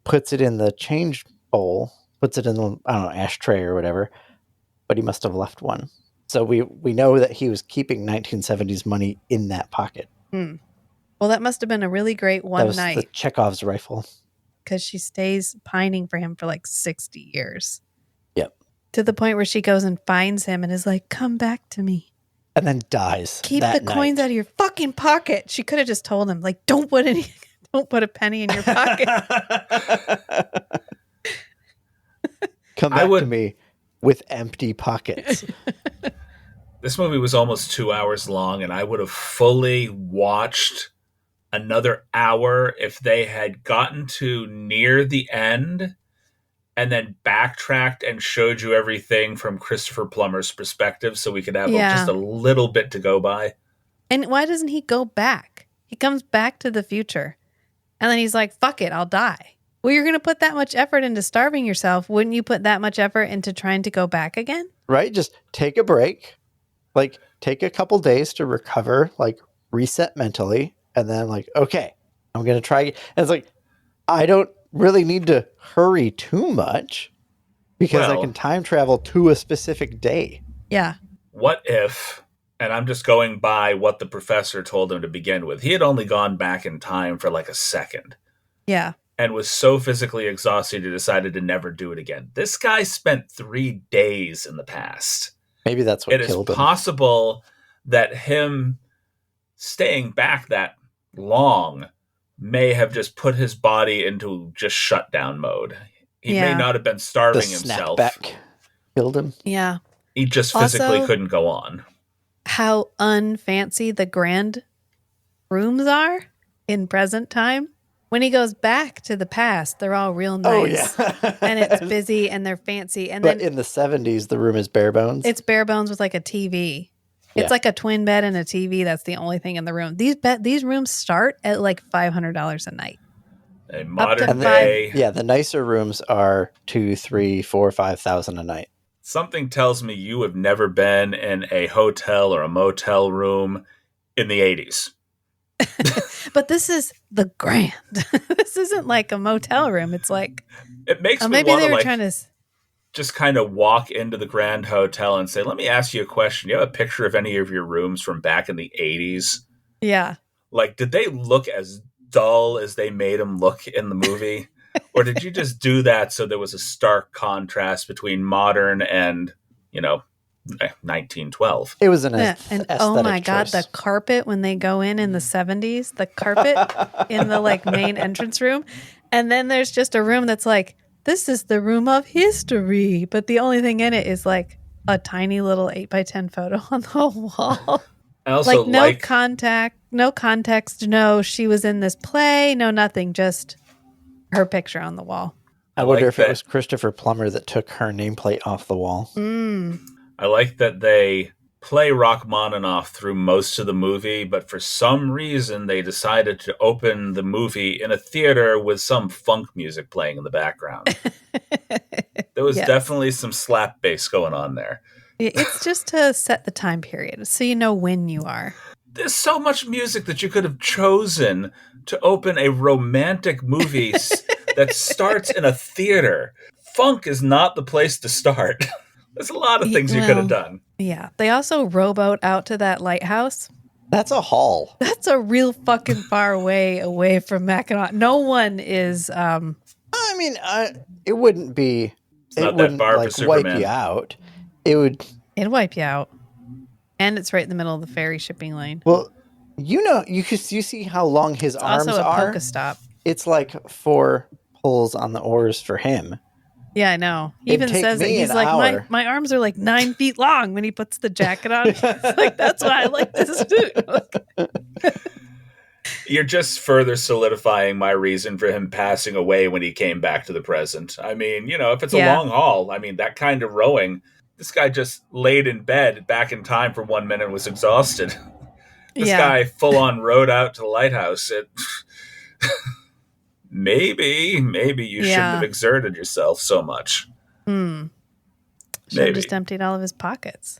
S4: puts it in the change bowl, puts it in the, I don't know, ashtray or whatever, but he must have left one. So we know that he was keeping 1970s money in that pocket.
S3: Well, that must have been a really great
S4: That was
S3: night.
S4: the Chekhov's rifle.
S3: Because she stays pining for him for like 60 years.
S4: Yep.
S3: To the point where she goes and finds him and is like, come back to me.
S4: And then dies.
S3: Keep the coins out of your fucking pocket. She could have just told him, like, don't put a penny in your pocket.
S4: Come back to me with empty pockets.
S2: This movie was almost 2 hours long, and I would have fully watched another hour if they had gotten to near the end and then backtracked and showed you everything from Christopher Plummer's perspective so we could have just a little bit to go by.
S3: And why doesn't he go back? He comes back to the future. And then he's like, fuck it, I'll die. Well, you're going to put that much effort into starving yourself. Wouldn't you put that much effort into trying to go back again?
S4: Right? Just take a break. Like, take a couple days to recover, like, reset mentally. And then, like, okay, I'm going to try. And it's like, I don't really need to hurry too much because I can time travel to a specific day.
S3: Yeah.
S2: What if, and I'm just going by what the professor told him to begin with, he had only gone back in time for like a second.
S3: Yeah.
S2: And was so physically exhausted he decided to never do it again. This guy spent 3 days in the past.
S4: Maybe that's what killed him.
S2: It is possible that him staying back that long may have just put his body into just shutdown mode. He may not have been starving himself.
S4: Snapback killed him.
S3: Yeah.
S2: He just physically couldn't go on.
S3: How unfancy the grand rooms are in present time. When he goes back to the past, they're all real nice.
S4: Oh, yeah.
S3: And it's busy and they're fancy. And
S4: but
S3: then
S4: in the 70s, the room is bare bones.
S3: It's bare bones with like a TV. It's like a twin bed and a TV. That's the only thing in the room. These rooms start at like $500 a night.
S2: A modern day.
S4: Yeah, the nicer rooms are 2, 3, 4, 5,000 a night.
S2: Something tells me you have never been in a hotel or a motel room in the 80s.
S3: But this is the grand. This isn't like a motel room. It's like
S2: it makes me
S3: maybe
S2: want
S3: they were
S2: like,
S3: trying to
S2: just kind of walk into the Grand Hotel and say, let me ask you a question. Do you have a picture of any of your rooms from back in the 80s?
S3: Yeah.
S2: Like, did they look as dull as they made them look in the movie? Or did you just do that so there was a stark contrast between modern and, 1912?
S4: It was an
S3: and oh my God,
S4: choice.
S3: the carpet when they go in the 70s, the carpet in the like main entrance room. And then there's just a room that's like, this is the room of history. But the only thing in it is like a tiny little 8x10 photo on the wall.
S2: I also
S3: no context, no, she was in this play, no nothing, just her picture on the wall.
S4: I wonder if it was Christopher Plummer that took her nameplate off the wall.
S2: I like that they play Rachmaninoff through most of the movie, but for some reason they decided to open the movie in a theater with some funk music playing in the background. There was definitely some slap bass going on there.
S3: It's just to set the time period so you know when you are.
S2: There's so much music that you could have chosen to open a romantic movie that starts in a theater. Funk is not the place to start. There's a lot of things you could have done.
S3: Yeah. They also rowboat out to that lighthouse.
S4: That's a haul.
S3: That's a real fucking far away from Mackinac. No one is...
S4: I mean, it wouldn't be...
S2: It wouldn't
S4: like wipe you out. It'd
S3: wipe you out. And it's right in the middle of the ferry shipping lane.
S4: Well, you see how long his arms
S3: also a
S4: are?
S3: Pokestop.
S4: It's like 4 pulls on the oars for him.
S3: Yeah, I know. He even says it. He's like, my arms are like 9 feet long when he puts the jacket on. It's like, that's why I like this suit.
S2: You're just further solidifying my reason for him passing away when he came back to the present. I mean, if it's a
S3: Yeah.
S2: long haul, that kind of rowing, this guy just laid in bed back in time for 1 minute and was exhausted. This guy full on rode out to the lighthouse. Maybe you shouldn't have exerted yourself so much.
S3: Should have just emptied all of his pockets.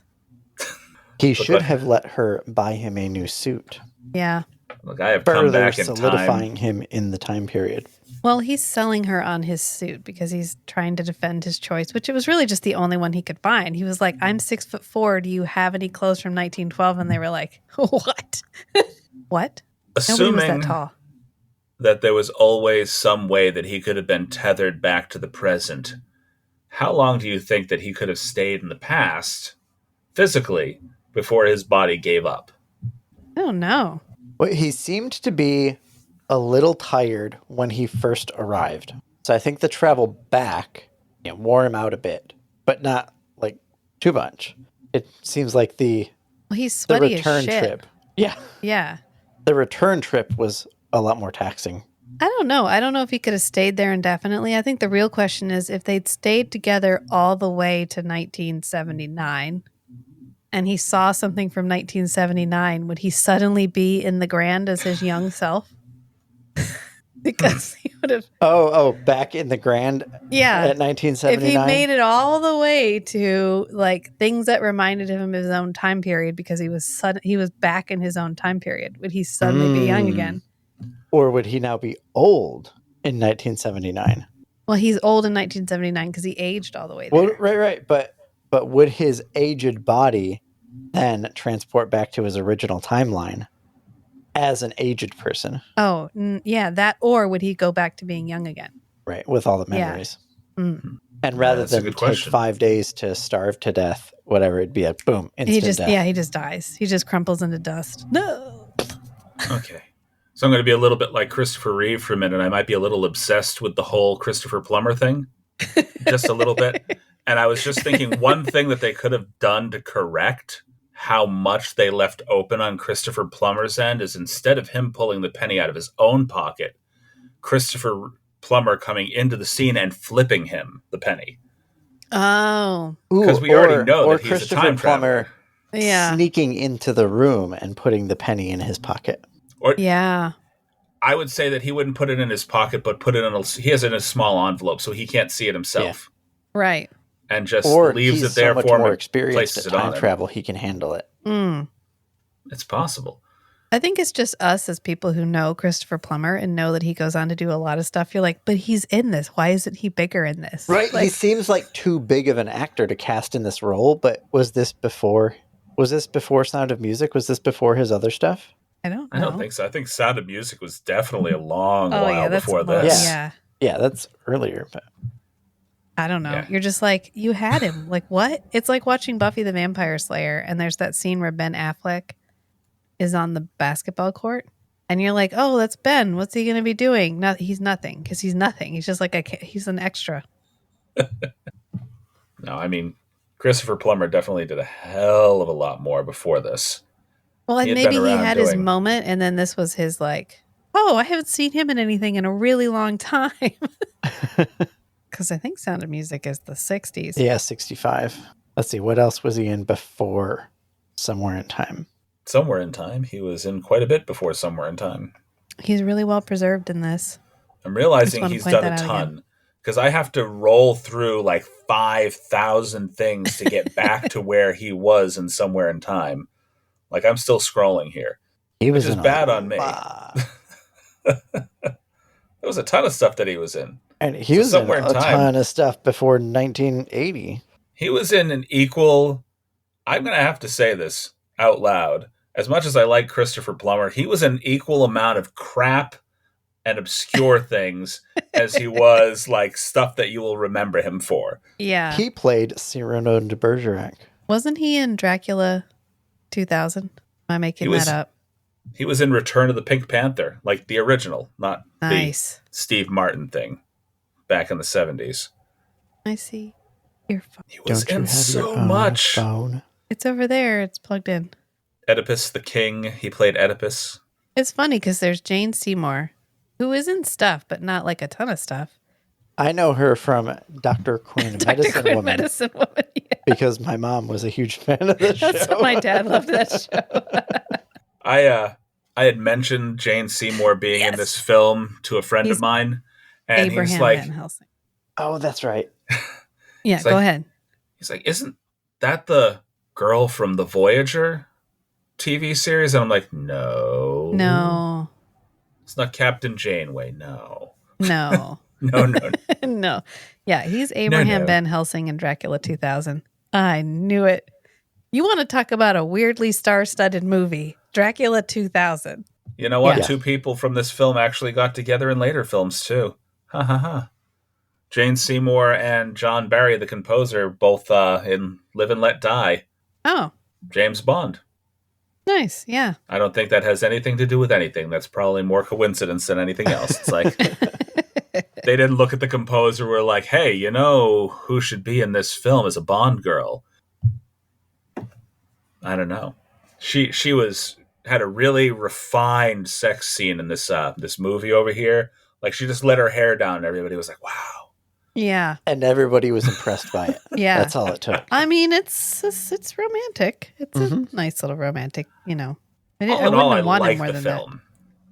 S4: He should have let her buy him a new suit.
S3: Yeah.
S2: Look, I have come back in
S4: solidifying
S2: time.
S4: him in the time period.
S3: Well, he's selling her on his suit because he's trying to defend his choice, which it was really just the only one he could find. He was like, I'm 6'4". Do you have any clothes from 1912? And they were like, what? What? Nobody was that tall.
S2: That there was always some way that he could have been tethered back to the present. How long do you think that he could have stayed in the past, physically, before his body gave up?
S3: I don't know.
S4: Well, he seemed to be a little tired when he first arrived. So I think the travel back wore him out a bit, but not like too much. It seems like
S3: he's sweaty
S4: return
S3: as shit.
S4: trip. Yeah.
S3: Yeah.
S4: The return trip was a lot more taxing.
S3: I don't know. I don't know if he could have stayed there indefinitely. I think the real question is if they'd stayed together all the way to 1979 and he saw something from 1979, would he suddenly be in the Grand as his young self? Because he would have...
S4: back in the Grand
S3: at
S4: 1979?
S3: If he made it all the way to like things that reminded him of his own time period because he was back in his own time period, would he suddenly be young again?
S4: Or would he now be old in 1979?
S3: Well, he's old in 1979 because he aged all the way there.
S4: Well, right. But would his aged body then transport back to his original timeline as an aged person?
S3: Oh, yeah, that. Or would he go back to being young again?
S4: Right, with all the memories.
S3: Yeah. Mm.
S4: And rather than take 5 days to starve to death, whatever, it'd be a boom, instant death.
S3: Yeah, he just dies. He just crumples into dust. No.
S2: Okay. So I'm going to be a little bit like Christopher Reeve for a minute. I might be a little obsessed with the whole Christopher Plummer thing. Just a little bit. And I was just thinking one thing that they could have done to correct how much they left open on Christopher Plummer's end is instead of him pulling the penny out of his own pocket, Christopher Plummer coming into the scene and flipping him the penny.
S3: Oh.
S2: Because we already know that he's a time
S4: Plummer
S3: traveler.
S4: Sneaking into the room and putting the penny in his pocket.
S3: Yeah.
S2: I would say that he wouldn't put it in his pocket, but he has it in a small envelope so he can't see it himself.
S3: Yeah. Right.
S2: And just leaves it there for him.
S4: Or he's more experienced at time travel, he can handle it.
S2: It's possible.
S3: I think it's just us as people who know Christopher Plummer and know that he goes on to do a lot of stuff. You're like, but he's in this. Why isn't he bigger in this?
S4: Right. He seems like too big of an actor to cast in this role, but was this before Sound of Music? Was this before his other stuff?
S3: I don't know.
S2: I don't think so. I think Sound of Music was definitely a long while before
S3: this.
S2: this.
S4: Yeah, that's earlier. But
S3: I don't know.
S2: Yeah.
S3: You're just like, you had him. Like, what? It's like watching Buffy the Vampire Slayer, and there's that scene where Ben Affleck is on the basketball court, and you're like, oh, that's Ben. What's he going to be doing? No, he's nothing, because he's nothing. He's just like, he's an extra.
S2: No, I mean, Christopher Plummer definitely did a hell of a lot more before this.
S3: Well, and maybe he had his moment, and then this was his like, oh, I haven't seen him in anything in a really long time. Because I think Sound of Music is the 60s.
S4: Yeah, 65. Let's see, what else was he in before Somewhere in Time?
S2: Somewhere in Time? He was in quite a bit before Somewhere in Time.
S3: He's really well preserved in this.
S2: I'm realizing he's done a ton. Because I have to roll through like 5,000 things to get back to where he was in Somewhere in Time. Like, I'm still scrolling here.
S4: He was
S2: just bad on me. There was a ton of stuff that he was in.
S4: And he was in a ton of stuff before 1980.
S2: He was in an equal... I'm going to have to say this out loud. As much as I like Christopher Plummer, he was an equal amount of crap and obscure things as he was like stuff that you will remember him for.
S3: Yeah.
S4: He played Cyrano de Bergerac.
S3: Wasn't he in Dracula 2000? Am I making that up?
S2: He was in Return of the Pink Panther, like the original, not the Steve Martin thing back in the 70s.
S3: I see. Your phone.
S2: He was in so much.
S4: Phone?
S3: It's over there. It's plugged in.
S2: Oedipus the King. He played Oedipus.
S3: It's funny because there's Jane Seymour, who is in stuff, but not like a ton of stuff.
S4: I know her from Dr. Quinn,
S3: Dr.
S4: Medicine
S3: Quinn,
S4: Woman,
S3: Medicine Woman. Yeah.
S4: because my mom was a huge fan of the show.
S3: That's what my dad loved that show.
S2: I had mentioned Jane Seymour being in
S3: Yes.
S2: this film to a friend
S3: He's
S2: of mine, and he's
S3: Abraham
S2: like,
S3: Van Helsing.
S4: Oh, that's right.
S3: Yeah,
S2: It's
S3: go
S2: like-
S3: ahead.
S2: he's like, isn't that the girl from the Voyager TV series? And I'm like, no,
S3: No.
S2: it's not Captain Janeway. No,
S3: No.
S2: no.
S3: No. Yeah, he's Abraham
S2: no.
S3: Van Helsing in Dracula 2000. I knew it. You want to talk about a weirdly star-studded movie, Dracula 2000.
S2: You know what?
S3: Yeah.
S2: Two people from this film actually got together in later films too. Ha ha ha. Jane Seymour and John Barry, the composer, both in Live and Let Die.
S3: Oh,
S2: James Bond.
S3: nice. Yeah.
S2: I don't think that has anything to do with anything. That's probably more coincidence than anything else. It's like they didn't look at the composer and were like, hey, you know who should be in this film as a Bond girl? I don't know. She had a really refined sex scene in this movie over here. Like she just let her hair down and everybody was like, wow.
S3: Yeah.
S4: And everybody was impressed by it.
S3: Yeah.
S4: That's all it took.
S3: I mean, it's romantic. It's
S4: Mhm.
S3: a nice little romantic, you know. I
S2: All in
S3: wouldn't
S2: all, I
S3: have wanted
S2: like
S3: more
S2: the
S3: than
S2: film.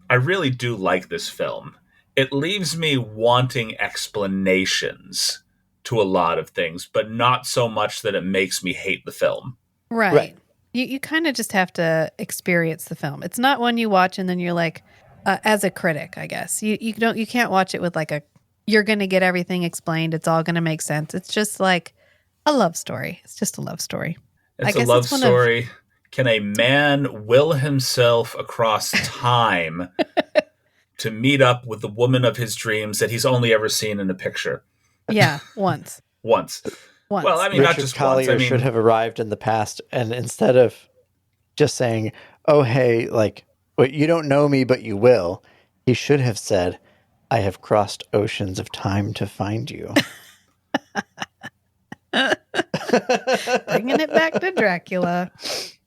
S2: I really do like this film. It leaves me wanting explanations to a lot of things, but not so much that it makes me hate the film.
S3: that. Right.
S4: Right.
S3: You kind of just have to experience the film. It's not one you watch and then you're like, as a critic, I guess. You can't watch it with like you're going to get everything explained. It's all going to make sense. It's just like a love story. It's just a love story.
S2: It's a love story. Can a man will himself across time to meet up with the woman of his dreams that he's only ever seen in a picture?
S3: Yeah, once.
S2: Once. Well, I mean, not
S4: Richard
S2: just
S4: Collier
S2: once. I
S4: should
S2: mean,
S4: have arrived in the past, and instead of just saying, oh, hey, like, well, you don't know me, but you will, he should have said, I have crossed oceans of time to find you.
S3: Bringing it back to Dracula.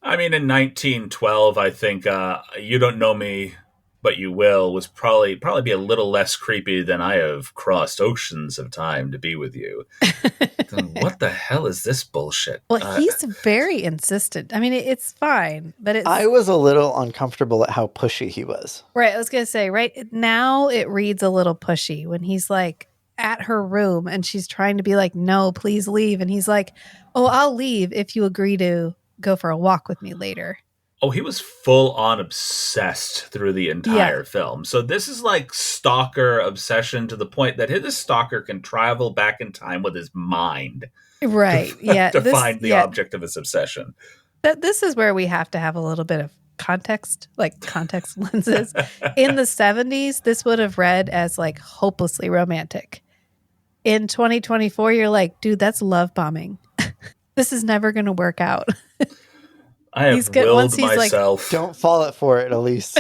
S2: I mean, in 1912, I think "You Don't Know Me, But You Will" was probably be a little less creepy than "I have crossed oceans of time to be with you." What the hell is this bullshit?
S3: Well, he's very insistent. I mean, it's fine, but it's
S4: I was a little uncomfortable at how pushy he was.
S3: right. I was gonna say right now it reads a little pushy when he's like at her room and she's trying to be like, "No, please leave," and he's like, "Oh, I'll leave if you agree to go for a walk with me later."
S2: Oh, he was full on obsessed through the entire film. So this is like stalker obsession to the point that his stalker can travel back in time with his mind.
S3: Right. Yeah.
S2: To find the object of his obsession.
S3: This is where we have to have a little bit of context, like context lenses. In the 70s, this would have read as like hopelessly romantic. In 2024, you're like, dude, that's love bombing. This is never going to work out.
S2: I have willed myself.
S4: Don't fall for it, Elise.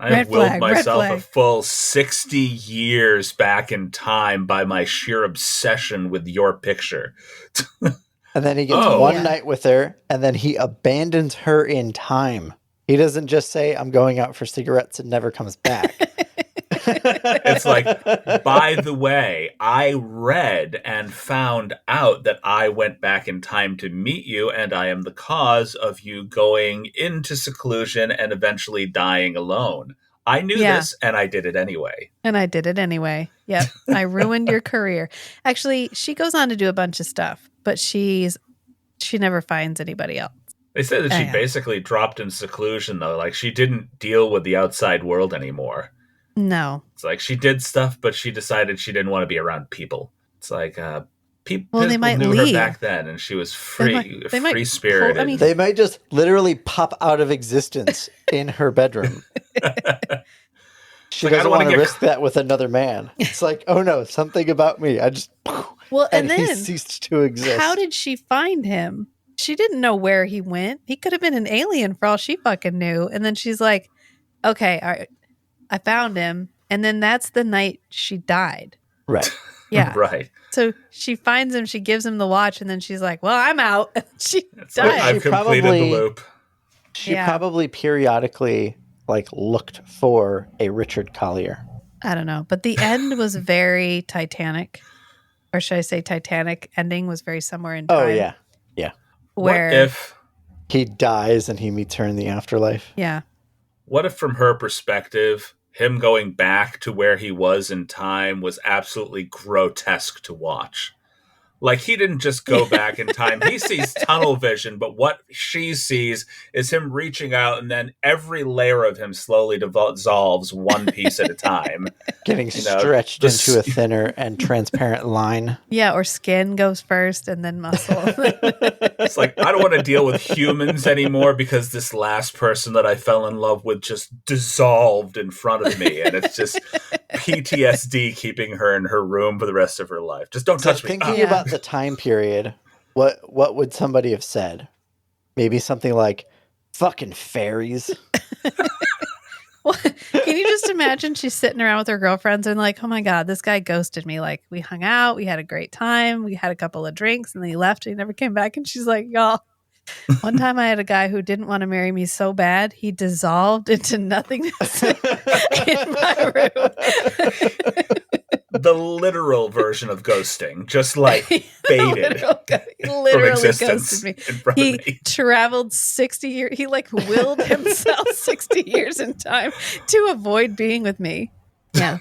S2: I have willed myself a full 60 years back in time by my sheer obsession with your picture.
S4: And then he gets one night with her, and then he abandons her in time. He doesn't just say, I'm going out for cigarettes, and never comes back.
S2: It's like, by the way, I read and found out that I went back in time to meet you, and I am the cause of you going into seclusion and eventually dying alone. I knew this, and I did it anyway.
S3: Yep. I ruined your career. Actually, she goes on to do a bunch of stuff, but she never finds anybody else.
S2: They said that she basically dropped in seclusion, though. Like, she didn't deal with the outside world anemiore.
S3: No.
S2: It's like she did stuff, but she decided she didn't want to be around people. It's like people
S3: they might
S2: knew
S3: leave.
S2: her back then, and she was free-spirited.
S3: I mean,
S4: they might just literally pop out of existence in her bedroom. She doesn't want to risk that with another man. It's like, oh no, something about me. I just and then he ceased to exist.
S3: How did she find him? She didn't know where he went. He could have been an alien for all she fucking knew. And then she's like, okay, all right, I found him. And then that's the night she died.
S4: Right.
S3: Yeah.
S2: Right.
S3: So she finds him, she gives him the watch, and then she's like, well, I'm out. She died.
S2: I've completed the loop.
S4: She probably periodically like looked for a Richard Collier.
S3: I don't know. But the end was very Titanic. Or should I say Titanic ending was very somewhere in time.
S4: Oh, yeah. Yeah.
S3: Where,
S2: What if
S4: He dies and he meets her in the afterlife.
S3: yeah.
S2: What if, from her perspective, him going back to where he was in time was absolutely grotesque to watch? Like, he didn't just go back in time. He sees tunnel vision, but what she sees is him reaching out, and then every layer of him slowly dissolves one piece at a time.
S4: Getting stretched into a thinner and transparent line.
S3: Yeah, or skin goes first and then muscle.
S2: It's like, I don't want to deal with humans anymore because this last person that I fell in love with just dissolved in front of me. And it's just PTSD keeping her in her room for the rest of her life. Just don't touch me.
S4: Thinking about the time period, what would somebody have said? Maybe something like, fucking fairies.
S3: Well, can you just imagine she's sitting around with her girlfriends and like, oh my God, this guy ghosted me. Like, we hung out, we had a great time, we had a couple of drinks, and then he left and he never came back. And she's like, y'all, one time I had a guy who didn't want to marry me so bad, he dissolved into nothingness in my room.
S2: The literal version of ghosting, just like faded
S3: literally ghosted me. He traveled 60 years. He like willed himself 60 years in time to avoid being with me. Yeah.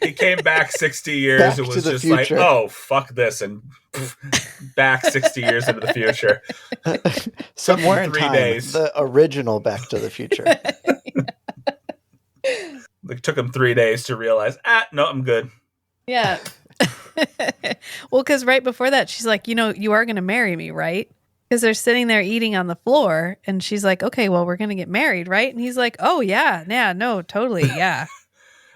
S2: He came back 60 years and was just future. Like, oh, fuck this. And back 60 years into the future.
S4: Somewhere in 3 days. The original Back to the Future.
S2: It took him 3 days to realize, no, I'm good.
S3: Yeah. Well, because right before that, she's like, you are going to marry me, right? Because they're sitting there eating on the floor. And she's like, okay, well, we're going to get married, right? And he's like, oh, yeah, no, totally, yeah.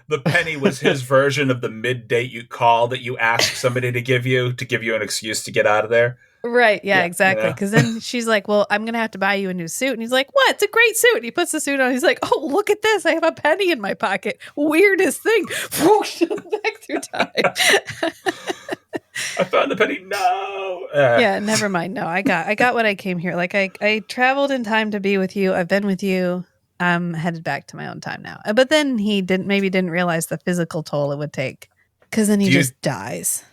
S2: The penny was his version of the mid-date you call that you ask somebody to give you an excuse to get out of there.
S3: Right. Yeah, exactly. Because then she's like, well, I'm going to have to buy you a new suit. And he's like, what? It's a great suit. And he puts the suit on. He's like, oh, look at this. I have a penny in my pocket. Weirdest thing. Whoosh, back through time.
S2: I found the penny. No.
S3: Yeah, never mind. No, I got what I came here. Like I traveled in time to be with you. I've been with you. I'm headed back to my own time now. But then he didn't realize the physical toll it would take. Because then he just dies.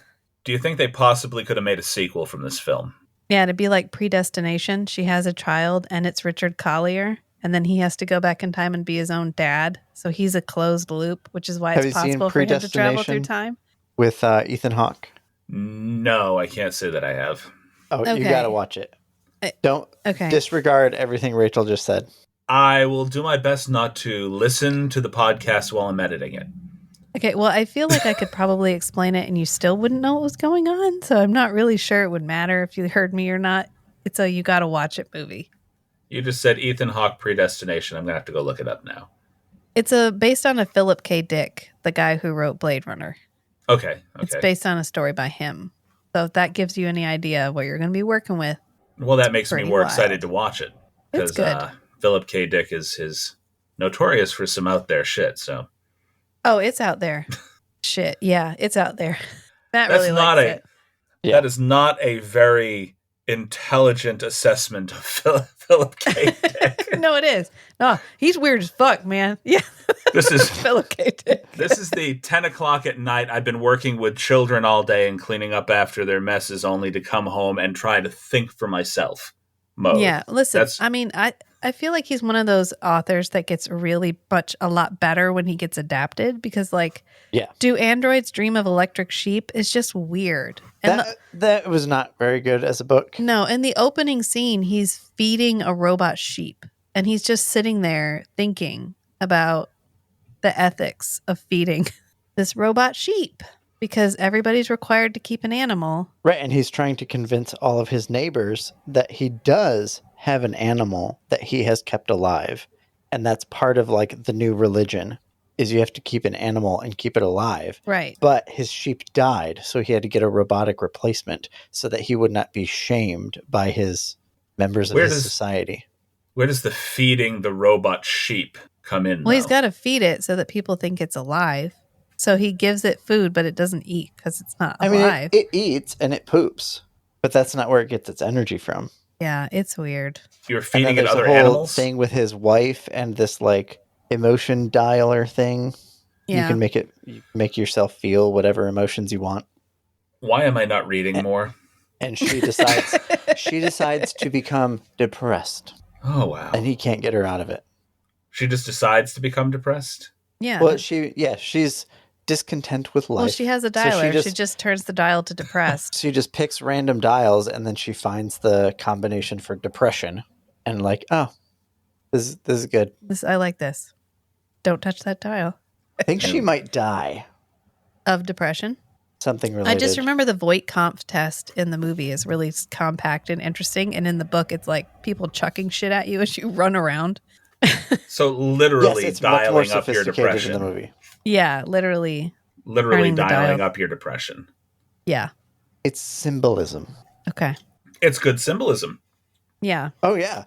S2: Do you think they possibly could have made a sequel from this film?
S3: Yeah, it'd be like Predestination. She has a child and it's Richard Collier. And then he has to go back in time and be his own dad. So he's a closed loop, which is why it's possible for him to travel through time.
S4: With Ethan Hawke?
S2: No, I can't say that I have.
S4: Oh, okay. You got to watch it. Don't disregard everything Rachel just said.
S2: I will do my best not to listen to the podcast while I'm editing it.
S3: Okay, well, I feel like I could probably explain it and you still wouldn't know what was going on. So I'm not really sure it would matter if you heard me or not. It's a you got to watch it movie.
S2: You just said Ethan Hawke Predestination. I'm going to have to go look it up now.
S3: It's based on a Philip K. Dick, the guy who wrote Blade Runner.
S2: Okay.
S3: It's based on a story by him. So if that gives you any idea of what you're going to be working with.
S2: Well, that makes me more excited to watch it.
S3: It's good.
S2: Philip K. Dick is notorious for some out there shit, so.
S3: Oh, it's out there. Shit. Yeah, it's out there. Matt really likes it.
S2: That is not a very intelligent assessment of Philip K. Dick.
S3: No, it is. No, he's weird as fuck, man. Yeah.
S2: This is
S3: Philip K. Dick.
S2: This is the 10 o'clock at night. I've been working with children all day and cleaning up after their messes only to come home and try to think for myself mode.
S3: Yeah, listen, I feel like he's one of those authors that gets really a lot better when he gets adapted because, do androids dream of electric sheep? It's just weird. And
S4: that was not very good as a book.
S3: No, in the opening scene, he's feeding a robot sheep, and he's just sitting there thinking about the ethics of feeding this robot sheep because everybody's required to keep an animal.
S4: Right, and he's trying to convince all of his neighbors that he does have an animal that he has kept alive. And that's part of the new religion is you have to keep an animal and keep it alive.
S3: Right.
S4: But his sheep died, so he had to get a robotic replacement so that he would not be shamed by his members of his society.
S2: Where does the feeding the robot sheep come in?
S3: Well, he's got to feed it so that people think it's alive. So he gives it food, but it doesn't eat because it's not alive.
S4: It eats and it poops, but that's not where it gets its energy from.
S3: Yeah, it's weird.
S2: You're
S4: And
S2: feeding
S4: then
S2: it
S4: there's
S2: other
S4: a whole
S2: animals.
S4: thing with his wife and this like emotion dialer thing. You
S3: Yeah.
S4: can make yourself feel whatever emotions you want.
S2: Why am I not reading more?
S4: And she decides to become depressed,
S2: Oh wow.
S4: and he can't get her out of it.
S2: She just decides to become depressed.
S3: Yeah.
S4: Well, she's discontent with life.
S3: Well, she has a
S4: So
S3: dialer. She just turns the dial to depressed.
S4: she just picks random dials, and then she finds the combination for depression, and like, oh, this is good.
S3: I like this. Don't touch that dial.
S4: I think she might die.
S3: Of depression?
S4: Something related.
S3: I just remember the Voight-Kampff test in the movie is really compact and interesting. And in the book, it's like people chucking shit at you as you run around.
S2: So literally
S4: yes, it's much more
S2: dialing up your
S4: sophisticated
S2: depression.
S4: in the movie.
S3: Yeah, literally.
S2: Literally
S3: Turning the
S2: dialing
S3: dial.
S2: up your depression.
S3: Yeah.
S4: It's symbolism.
S3: Okay.
S2: It's good symbolism.
S3: Yeah.
S4: Oh yeah,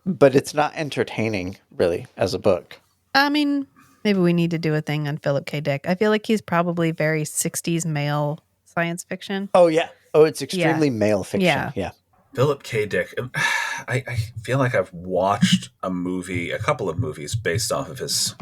S4: but it's not entertaining really as a book.
S3: I mean, maybe we need to do a thing on Philip K. Dick. I feel like he's probably very 60s male science fiction.
S4: Oh yeah. Oh, it's extremely male fiction.
S3: Yeah.
S4: Yeah.
S2: Philip K. Dick. I feel like I've watched a couple of movies based off of his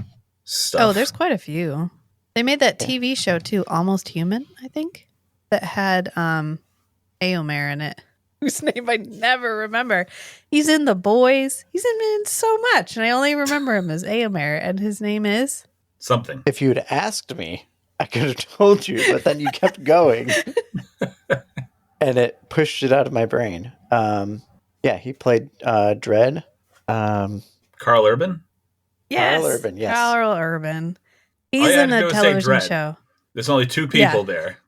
S2: stuff.
S3: Oh, there's quite a few. They made that TV show too, Almost Human, I think, that had Eomer in it, whose name I never remember. He's in The Boys. He's in so much, and I only remember him as Eomer, and his name is
S2: something.
S4: If you'd asked me, I could have told you, but then you kept going, and it pushed it out of my brain. Yeah, he played Dredd.
S2: Carl Urban?
S3: Yes,
S4: Carl Urban, yes.
S3: Carl Urban.
S2: All
S3: He's
S2: you had
S3: in
S2: to do
S3: a
S2: was say
S3: television
S2: Dredd.
S3: show.
S2: There's only two people there.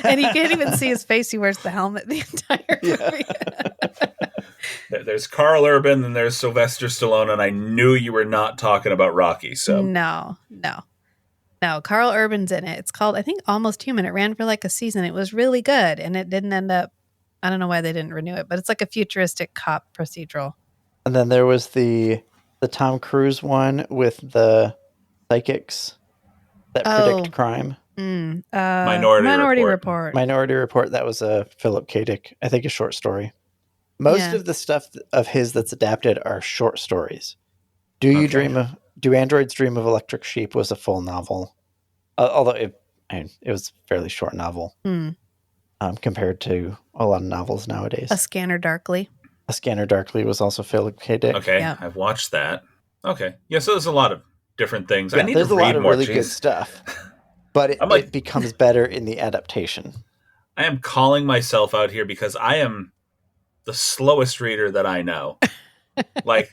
S3: And you can't even see his face. He wears the helmet the entire movie.
S2: There's Carl Urban and there's Sylvester Stallone, and I knew you were not talking about Rocky. So
S3: No. Carl Urban's in it. It's called, I think, Almost Human. It ran for like a season. It was really good, and it didn't end up. I don't know why they didn't renew it, but it's like a futuristic cop procedural.
S4: And then there was the Tom Cruise one with the psychics that predict crime.
S2: Minority
S3: Report.
S4: Minority Report. That was a Philip K. Dick, I think, a short story. Most of the stuff of his that's adapted are short stories. Do Androids Dream of Electric Sheep was a full novel, although it was a fairly short novel compared to a lot of novels nowadays.
S3: A Scanner Darkly.
S4: A Scanner Darkly was also Philip K. Dick.
S2: Okay,
S3: Yep.
S2: I've watched that. Okay, yeah. So there's a lot of different things.
S4: Yeah,
S2: I need
S4: there's
S2: to
S4: a
S2: read
S4: lot of
S2: more.
S4: really good stuff, but it becomes better in the adaptation.
S2: I am calling myself out here because I am the slowest reader that I know. Like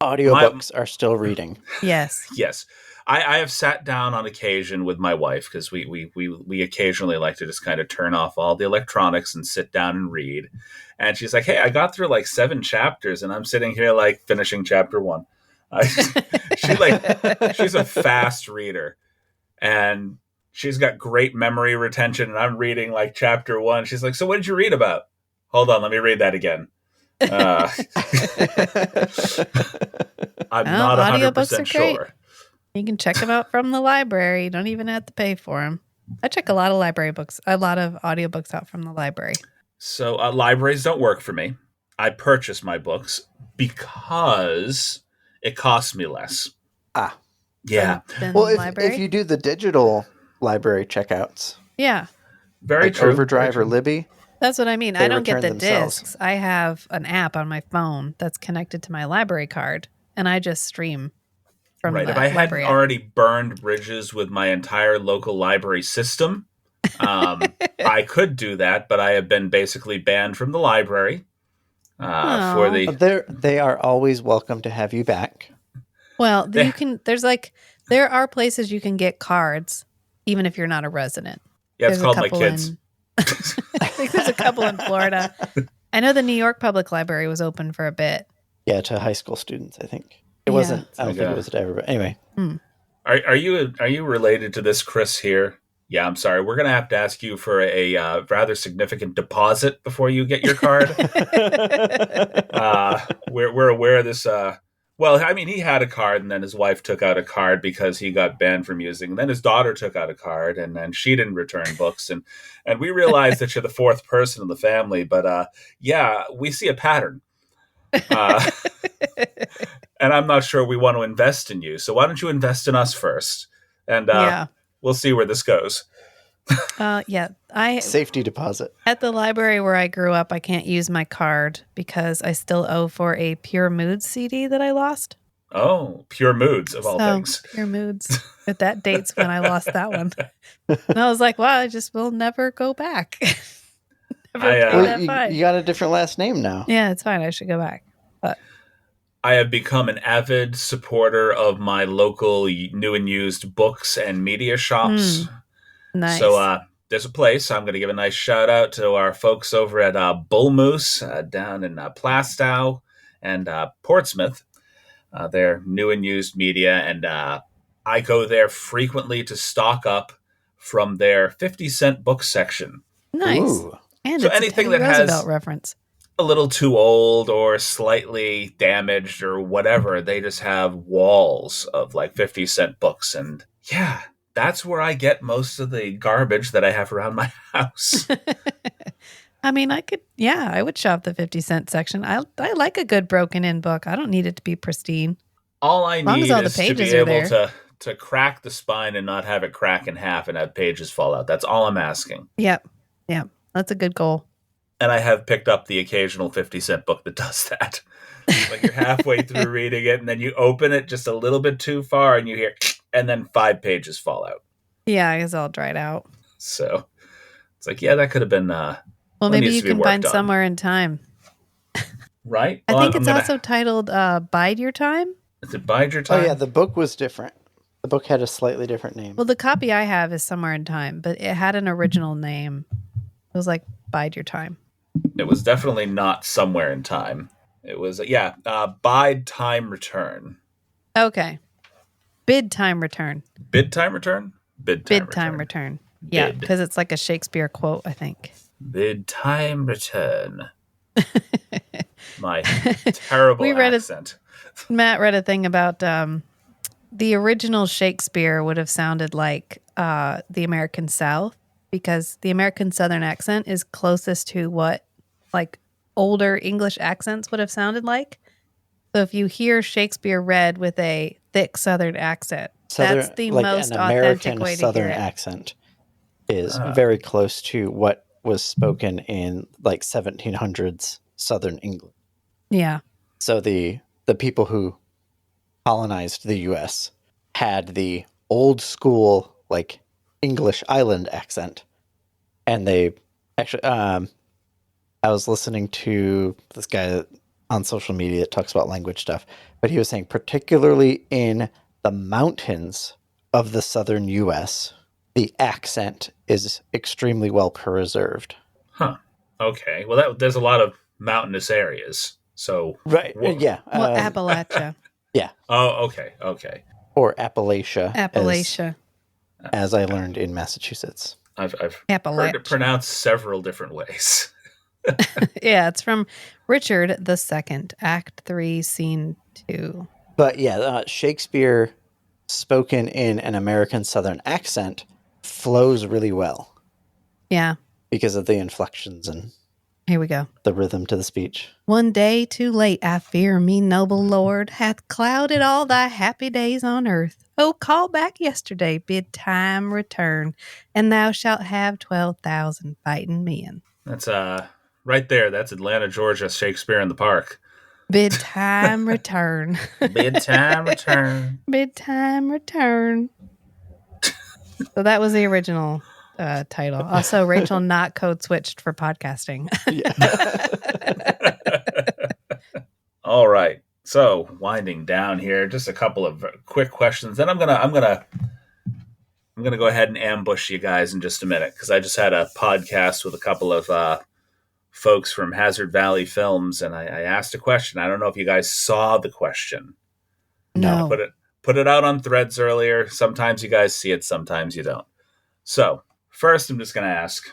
S4: audiobooks are still reading.
S3: Yes.
S2: Yes. I have sat down on occasion with my wife because we occasionally like to just kind of turn off all the electronics and sit down and read. And she's like, "Hey, I got through like 7 chapters and I'm sitting here like finishing chapter 1." She's a fast reader and she's got great memory retention. And I'm reading like chapter 1. She's like, "So what did you read about?" Hold on, let me read that again. I'm not 100% sure.
S3: You can check them out from the library. You don't even have to pay for them. I check a lot of audiobooks out from the library.
S2: So libraries don't work for me. I purchase my books because it costs me less.
S4: Ah.
S2: Yeah.
S4: Well, if you do the digital library checkouts.
S3: Yeah.
S2: Very
S4: like
S2: true.
S4: Overdrive or Libby.
S3: That's what I mean. I don't get the
S4: themselves.
S3: discs. I have an app on my phone that's connected to my library card, and I just stream from the
S2: If I hadn't
S3: library app.
S2: already burned bridges with my entire local library system, I could do that, but I have been basically banned from the library for the.
S4: They are always welcome to have you back.
S3: Well, there are places you can get cards, even if you're not a resident.
S2: Yeah, it's called My Kids.
S3: I think there's a couple in Florida. I know the New York Public Library was open for a bit.
S4: Yeah, to high school students, I think. It wasn't. I don't think it was to everybody. Anyway.
S2: Are you related to this Chris here? Yeah, I'm sorry. We're going to have to ask you for a rather significant deposit before you get your card. We're aware of this Well, I mean, he had a card, and then his wife took out a card because he got banned from using. And then his daughter took out a card, and then she didn't return books. And we realized that you're the fourth person in the family. But yeah, we see a pattern. Uh, and I'm not sure we want to invest in you. So why don't you invest in us first? And
S3: Yeah.
S2: we'll see where this goes.
S3: Yeah.
S4: Safety deposit.
S3: At the library where I grew up, I can't use my card because I still owe for a Pure Moods CD that I lost.
S2: Oh, Pure Moods, of all things.
S3: Pure Moods. But that dates when I lost that one. And I was like, wow, I just will never go back. Never pay that fine.
S4: You got a different last name now.
S3: Yeah, it's fine. I should go back. But
S2: I have become an avid supporter of my local new and used books and media shops.
S3: Nice.
S2: So there's a place. I'm going to give a nice shout out to our folks over at Bull Moose down in Plastow and Portsmouth. They're new and used media, and I go there frequently to stock up from their 50-cent book section.
S3: Nice.
S4: Ooh.
S3: And
S2: So
S3: it's
S2: anything
S3: a
S2: that
S3: Teddy
S2: has-
S3: Roosevelt reference.
S2: A little too old or slightly damaged or whatever, they just have walls of like 50-cent books. And yeah, that's where I get most of the garbage that I have around my house.
S3: I mean, I would shop the 50-cent section. I like a good broken in book. I don't need it to be pristine.
S2: All I
S3: long
S2: need
S3: as all the
S2: is to be
S3: pages are
S2: able
S3: there.
S2: to crack the spine and not have it crack in half and have pages fall out. That's all I'm asking.
S3: Yep. That's a good goal.
S2: And I have picked up the occasional 50-cent book that does that. Like you're halfway through reading it and then you open it just a little bit too far and you hear, and then 5 pages fall out.
S3: Yeah, it's all dried out.
S2: So it's like, yeah, that could have been.
S3: Well, maybe
S2: needs
S3: you
S2: to be
S3: can
S2: worked
S3: find
S2: on.
S3: Somewhere in Time.
S2: Right?
S3: I
S2: Well,
S3: think
S2: I'm
S3: it's
S2: gonna-
S3: also titled Bide Your Time.
S2: Is it Bide Your
S4: Oh
S2: Time?
S4: yeah, the book was different. The book had a slightly different name.
S3: Well, the copy I have is Somewhere in Time, but it had an original name. It was like Bide Your Time.
S2: It was definitely not Somewhere in Time. It was, Bide Time Return.
S3: Okay. Bid Time Return.
S2: Bid Time Return? Bid Time
S3: Bid Time Return. Yeah,
S2: Bid.
S3: because it's like a Shakespeare quote, I think.
S2: Bid Time Return. My terrible
S3: We read it-
S2: accent.
S3: Matt read a thing about the original Shakespeare would have sounded like the American South because the American Southern accent is closest to what like older English accents would have sounded like. So if you hear Shakespeare read with a thick Southern accent, that's the
S4: like
S3: most
S4: an
S3: authentic
S4: American
S3: way
S4: Southern
S3: to hear it.
S4: accent is very close to what was spoken in like 1700s Southern England.
S3: Yeah.
S4: So the people who colonized the U.S. had the old school like English island accent, and they actually I was listening to this guy on social media that talks about language stuff, but he was saying particularly in the mountains of the southern U.S., the accent is extremely well preserved.
S2: Huh. Okay. Well, there's a lot of mountainous areas. So
S4: Right.
S2: Wha-
S4: Yeah.
S3: Well, Appalachia.
S2: Oh, okay.
S4: Or Appalachia.
S3: Appalachia.
S4: As I learned in Massachusetts.
S2: I've heard
S3: Appalachia.
S2: it pronounced several different ways.
S3: Yeah, it's from Richard II, Act 3, Scene 2.
S4: But yeah, Shakespeare spoken in an American Southern accent flows really well
S3: Yeah,
S4: because of the inflections and
S3: here we go.
S4: the rhythm to the speech.
S3: One day too late, I fear me, noble lord, hath clouded all thy happy days on earth. Oh, call back yesterday, bid time return, and thou shalt have 12,000 fighting men.
S2: That's right there. That's Atlanta, Georgia, Shakespeare in the Park.
S3: Bid time return.
S2: Bid time return.
S3: Bid time return. So that was the original title. Also, Rachel not code switched for podcasting.
S2: All right. So winding down here, just a couple of quick questions. Then I'm gonna go ahead and ambush you guys in just a minute because I just had a podcast with a couple of folks from Hazard Valley Films, and I asked a question. I don't know if you guys saw the question.
S3: No.
S2: Put it out on Threads earlier. Sometimes you guys see it, sometimes you don't. So first, I'm just going to ask: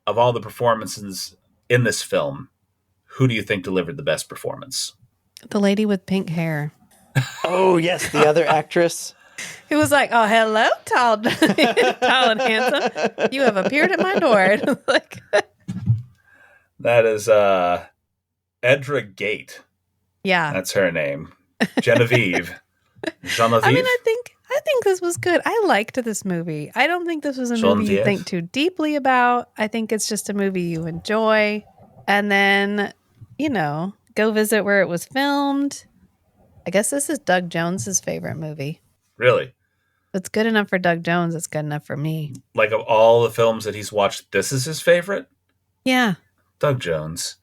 S2: of all the performances in this film, who do you think delivered the best performance?
S3: The lady with pink hair.
S4: Oh, yes, the other actress.
S3: He was like, "Oh, hello, tall, tall and handsome. You have appeared at my door." Like,
S2: That is Edra Gate.
S3: yeah.
S2: That's her name. Genevieve. Genevieve?
S3: I mean, I think this was good. I liked this movie. I don't think this was a movie you
S2: Genevieve?
S3: think too deeply about. I think it's just a movie you enjoy. And then, go visit where it was filmed. I guess this is Doug Jones's favorite movie.
S2: Really?
S3: If it's good enough for Doug Jones, it's good enough for me.
S2: Like, of all the films that he's watched, this is his favorite?
S3: Yeah.
S2: Doug Jones.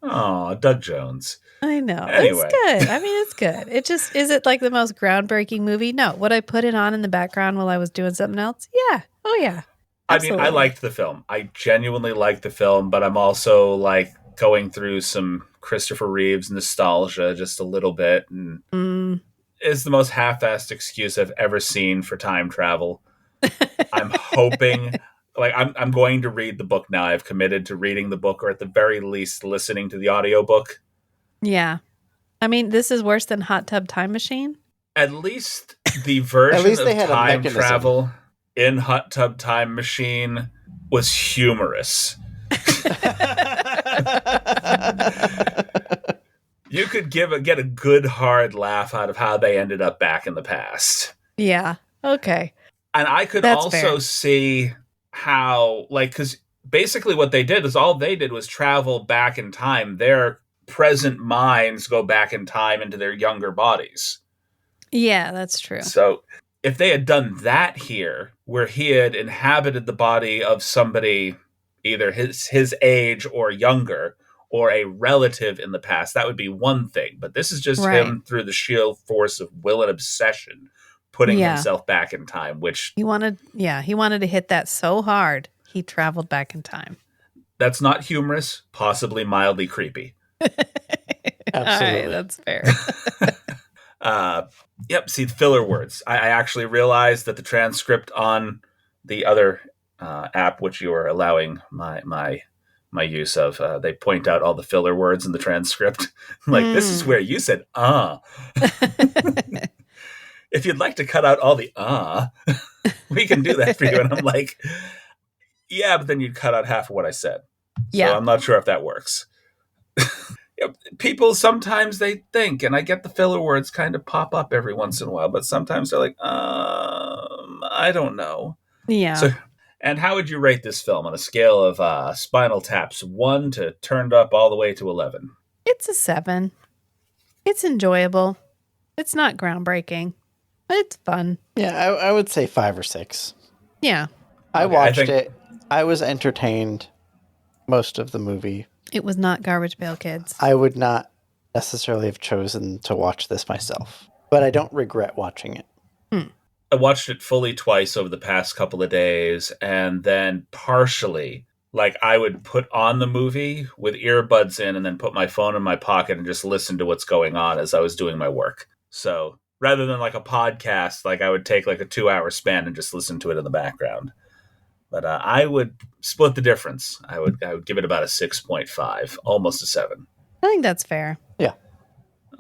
S2: Oh, Doug Jones.
S3: I know.
S2: Anyway.
S3: It's good. I mean, it's good. It just, is it like the most groundbreaking movie? No. Would I put it on in the background while I was doing something else? Yeah. Oh, yeah. Absolutely.
S2: I mean, I liked the film. I genuinely liked the film, but I'm also like going through some Christopher Reeves nostalgia just a little bit. And it's the most half-assed excuse I've ever seen for time travel. I'm hoping... Like, I'm going to read the book now. I've committed to reading the book, or at the very least, listening to the audiobook.
S3: Yeah. I mean, this is worse than Hot Tub Time Machine.
S2: At least the version
S4: At least they
S2: of
S4: had a
S2: time
S4: mechanism.
S2: travel in Hot Tub Time Machine was humorous. You could get a good hard laugh out of how they ended up back in the past.
S3: Yeah. Okay.
S2: And I could
S3: That's
S2: also
S3: fair.
S2: see how, like, because basically what they did is all they did was travel back in time. Their present minds go back in time into their younger bodies.
S3: Yeah, that's true.
S2: So if they had done that here, where he had inhabited the body of somebody either his age or younger, or a relative in the past, that would be one thing. But this is just
S3: Right.
S2: him through the sheer force of will and obsession, putting
S3: Yeah.
S2: himself back in time, which
S3: He wanted to hit that so hard, he traveled back in time.
S2: that's not humorous, possibly mildly creepy.
S4: Absolutely.
S3: All right, that's fair.
S2: Yep, see, filler words. I actually realized that the transcript on the other app, which you are allowing my use of, they point out all the filler words in the transcript. Like, this is where you said, If you'd like to cut out all the we can do that for you. And I'm like, yeah, but then you'd cut out half of what I said.
S3: Yeah.
S2: So I'm not sure if that works. People sometimes they think, and I get the filler words kind of pop up every once in a while, but sometimes they're like, I don't know.
S3: Yeah.
S2: So, and how would you rate this film on a scale of Spinal Tap's 1 to turned up all the way to 11?
S3: It's a 7. It's enjoyable. It's not groundbreaking, but it's fun.
S4: Yeah, I would say 5 or 6.
S3: Yeah.
S4: I
S2: Okay,
S4: watched it. I was entertained most of the movie.
S3: It was not Garbage Pail Kids.
S4: I would not necessarily have chosen to watch this myself, but I don't regret watching it.
S2: I watched it fully twice over the past couple of days, and then partially, like, I would put on the movie with earbuds in and then put my phone in my pocket and just listen to what's going on as I was doing my work. So rather than like a podcast, like, I would take like a 2-hour span and just listen to it in the background. But I would split the difference. I would give it about a 6.5, almost a 7.
S3: I think that's fair.
S4: Yeah.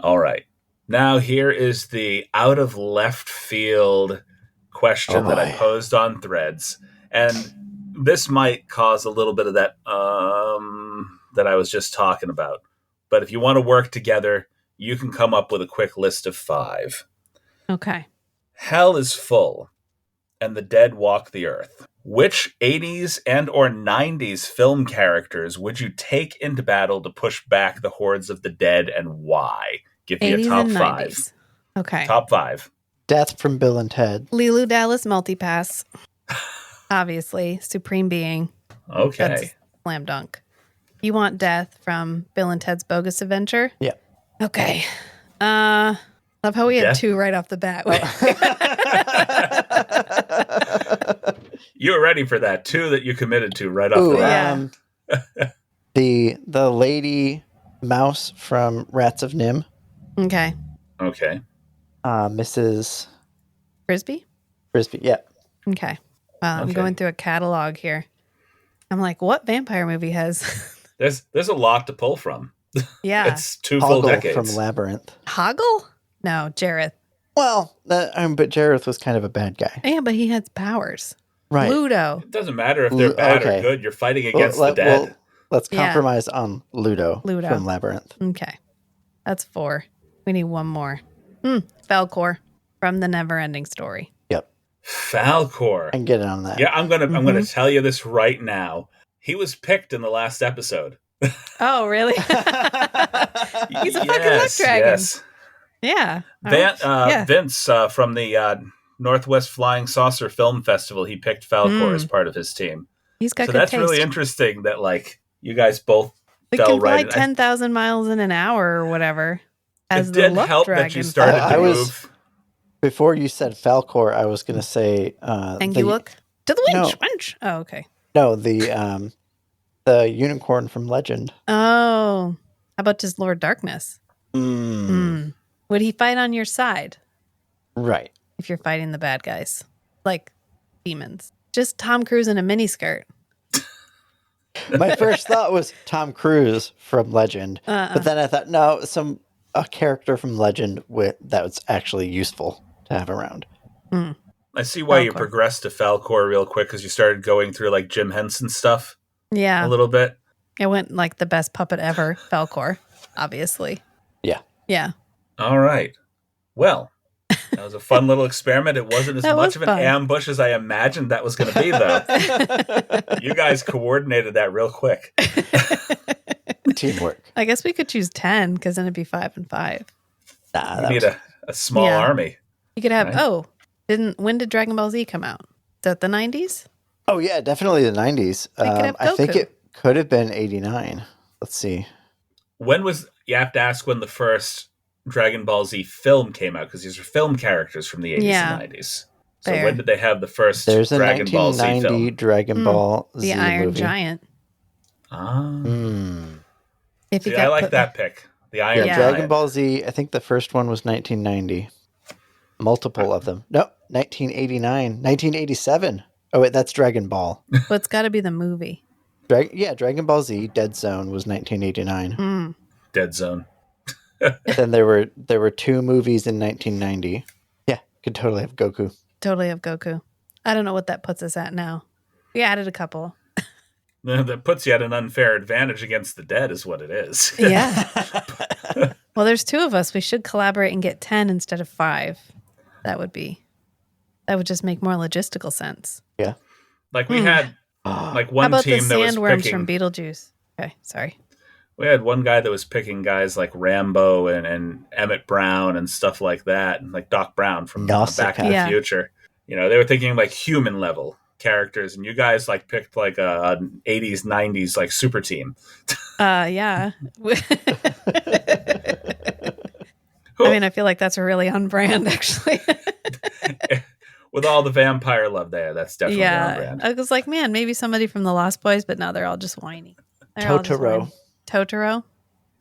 S2: All right. Now here is the out of left field question that I posed on Threads. And this might cause a little bit of that that I was just talking about. But if you want to work together, you can come up with a quick list of 5.
S3: Okay.
S2: Hell is full, and the dead walk the earth. Which 80s and or 90s film characters would you take into battle to push back the hordes of the dead, and why? Give me a
S3: 80s
S2: top
S3: and
S2: 5.
S3: 90s. Okay.
S2: Top 5.
S4: Death from Bill and Ted.
S3: Lilu Dallas Multipass. Obviously. Supreme Being.
S2: Okay.
S3: That's slam dunk. You want death from Bill and Ted's Bogus Adventure?
S4: Yeah.
S3: Okay. Love how we had
S2: Death?
S3: 2 right off the bat.
S2: You were ready for that. 2 that you committed to right off the bat.
S3: Yeah.
S4: The lady mouse from Rats of Nim.
S3: Okay.
S2: Okay.
S4: Mrs.
S3: Frisbee?
S4: Frisbee. Yeah.
S3: Okay. Wow, I'm
S2: Okay.
S3: going through a catalog here. I'm like, what vampire movie has...
S2: There's a lot to pull from.
S3: Yeah.
S2: It's 2 full
S4: Hoggle
S2: decades.
S4: from Labyrinth.
S3: Hoggle? No, Jareth.
S4: Well, but Jareth was kind of a bad guy.
S3: Yeah, but he has powers.
S4: Right.
S3: Ludo.
S2: It doesn't matter if they're bad or good. You're fighting against the dead.
S4: Let's
S3: Yeah.
S4: compromise on Ludo from Labyrinth.
S3: Okay. That's 4. We need one more. Falcor from the Neverending Story.
S4: Yep.
S2: Falcor.
S4: I can get in on that.
S2: Yeah, I'm gonna tell you this right now. He was picked in the last episode.
S3: Oh, really? He's a fucking luck dragon.
S2: Yes.
S3: Yeah.
S2: Vince from the Northwest Flying Saucer Film Festival, he picked Falcor as part of his team.
S3: He's got
S2: so
S3: good
S2: that's
S3: taste.
S2: really interesting that like you guys both fell
S3: can
S2: right.
S3: fly 10,000 miles in an hour or whatever. As
S2: it
S3: the
S2: did
S3: luck
S2: help
S3: dragon.
S2: that you started to move.
S4: Before you said Falcor, I was going to say...
S3: Thank you, look. To the winch. Winch. Oh, okay.
S4: No, the unicorn from Legend.
S3: Oh. How about just Lord Darkness? Would he fight on your side?
S4: Right.
S3: If you're fighting the bad guys. Like demons. Just Tom Cruise in a miniskirt.
S4: My first thought was Tom Cruise from Legend. But then I thought, no, a character from Legend that was actually useful to have around.
S2: I see why you progressed to Falcor real quick, because you started going through like Jim Henson stuff.
S3: Yeah.
S2: A little bit.
S3: It went like the best puppet ever, Falcor, obviously.
S4: Yeah.
S3: Yeah.
S2: All right. Well, that was a fun little experiment. It wasn't as much of an ambush as I imagined that was going to be, though. You guys coordinated that real quick.
S4: Teamwork.
S3: I guess we could choose 10, because then it'd be 5 and 5.
S2: You need a small army.
S3: You could have, when did Dragon Ball Z come out? Is that the 90s?
S4: Oh, yeah, definitely the 90s. I think it could have been 89. Let's see.
S2: You have to ask when the first Dragon Ball Z film came out, because these are film characters from the 80s and 90s. So when did they have the first Dragon Ball Z film?
S4: There's a 1990 Dragon Ball Z
S3: The Iron
S4: movie.
S3: Giant.
S2: I like that pick. The Iron Giant.
S4: Dragon Ball Z, I think the first one was 1990. Multiple of them. No, 1989. 1987. Oh, wait, that's Dragon Ball.
S3: Well, it's got to be the movie.
S4: Dragon Ball Z, Dead Zone was 1989.
S2: Dead Zone.
S4: Then there were 2 movies in 1990. Yeah, could totally have Goku.
S3: Totally have Goku. I don't know what that puts us at now. We added a couple.
S2: That puts you at an unfair advantage against the dead is what it is.
S3: Yeah. Well, there's 2 of us. We should collaborate and get 10 instead of 5. That would just make more logistical sense.
S4: Yeah.
S2: Like we had like one
S3: How about
S2: team
S3: the
S2: that was
S3: sandworms
S2: picking...
S3: from Beetlejuice? Okay, sorry.
S2: We had one guy that was picking guys like Rambo and Emmett Brown and stuff like that, and like Doc Brown from Back in the Future. You know, they were thinking like human level characters, and you guys like picked like a 80s, 90s like super team.
S3: Yeah. I mean, I feel like that's really on brand, actually.
S2: With all the vampire love there, that's definitely on brand.
S3: I was like, man, maybe somebody from the Lost Boys, but now they're all just whiny. Totoro.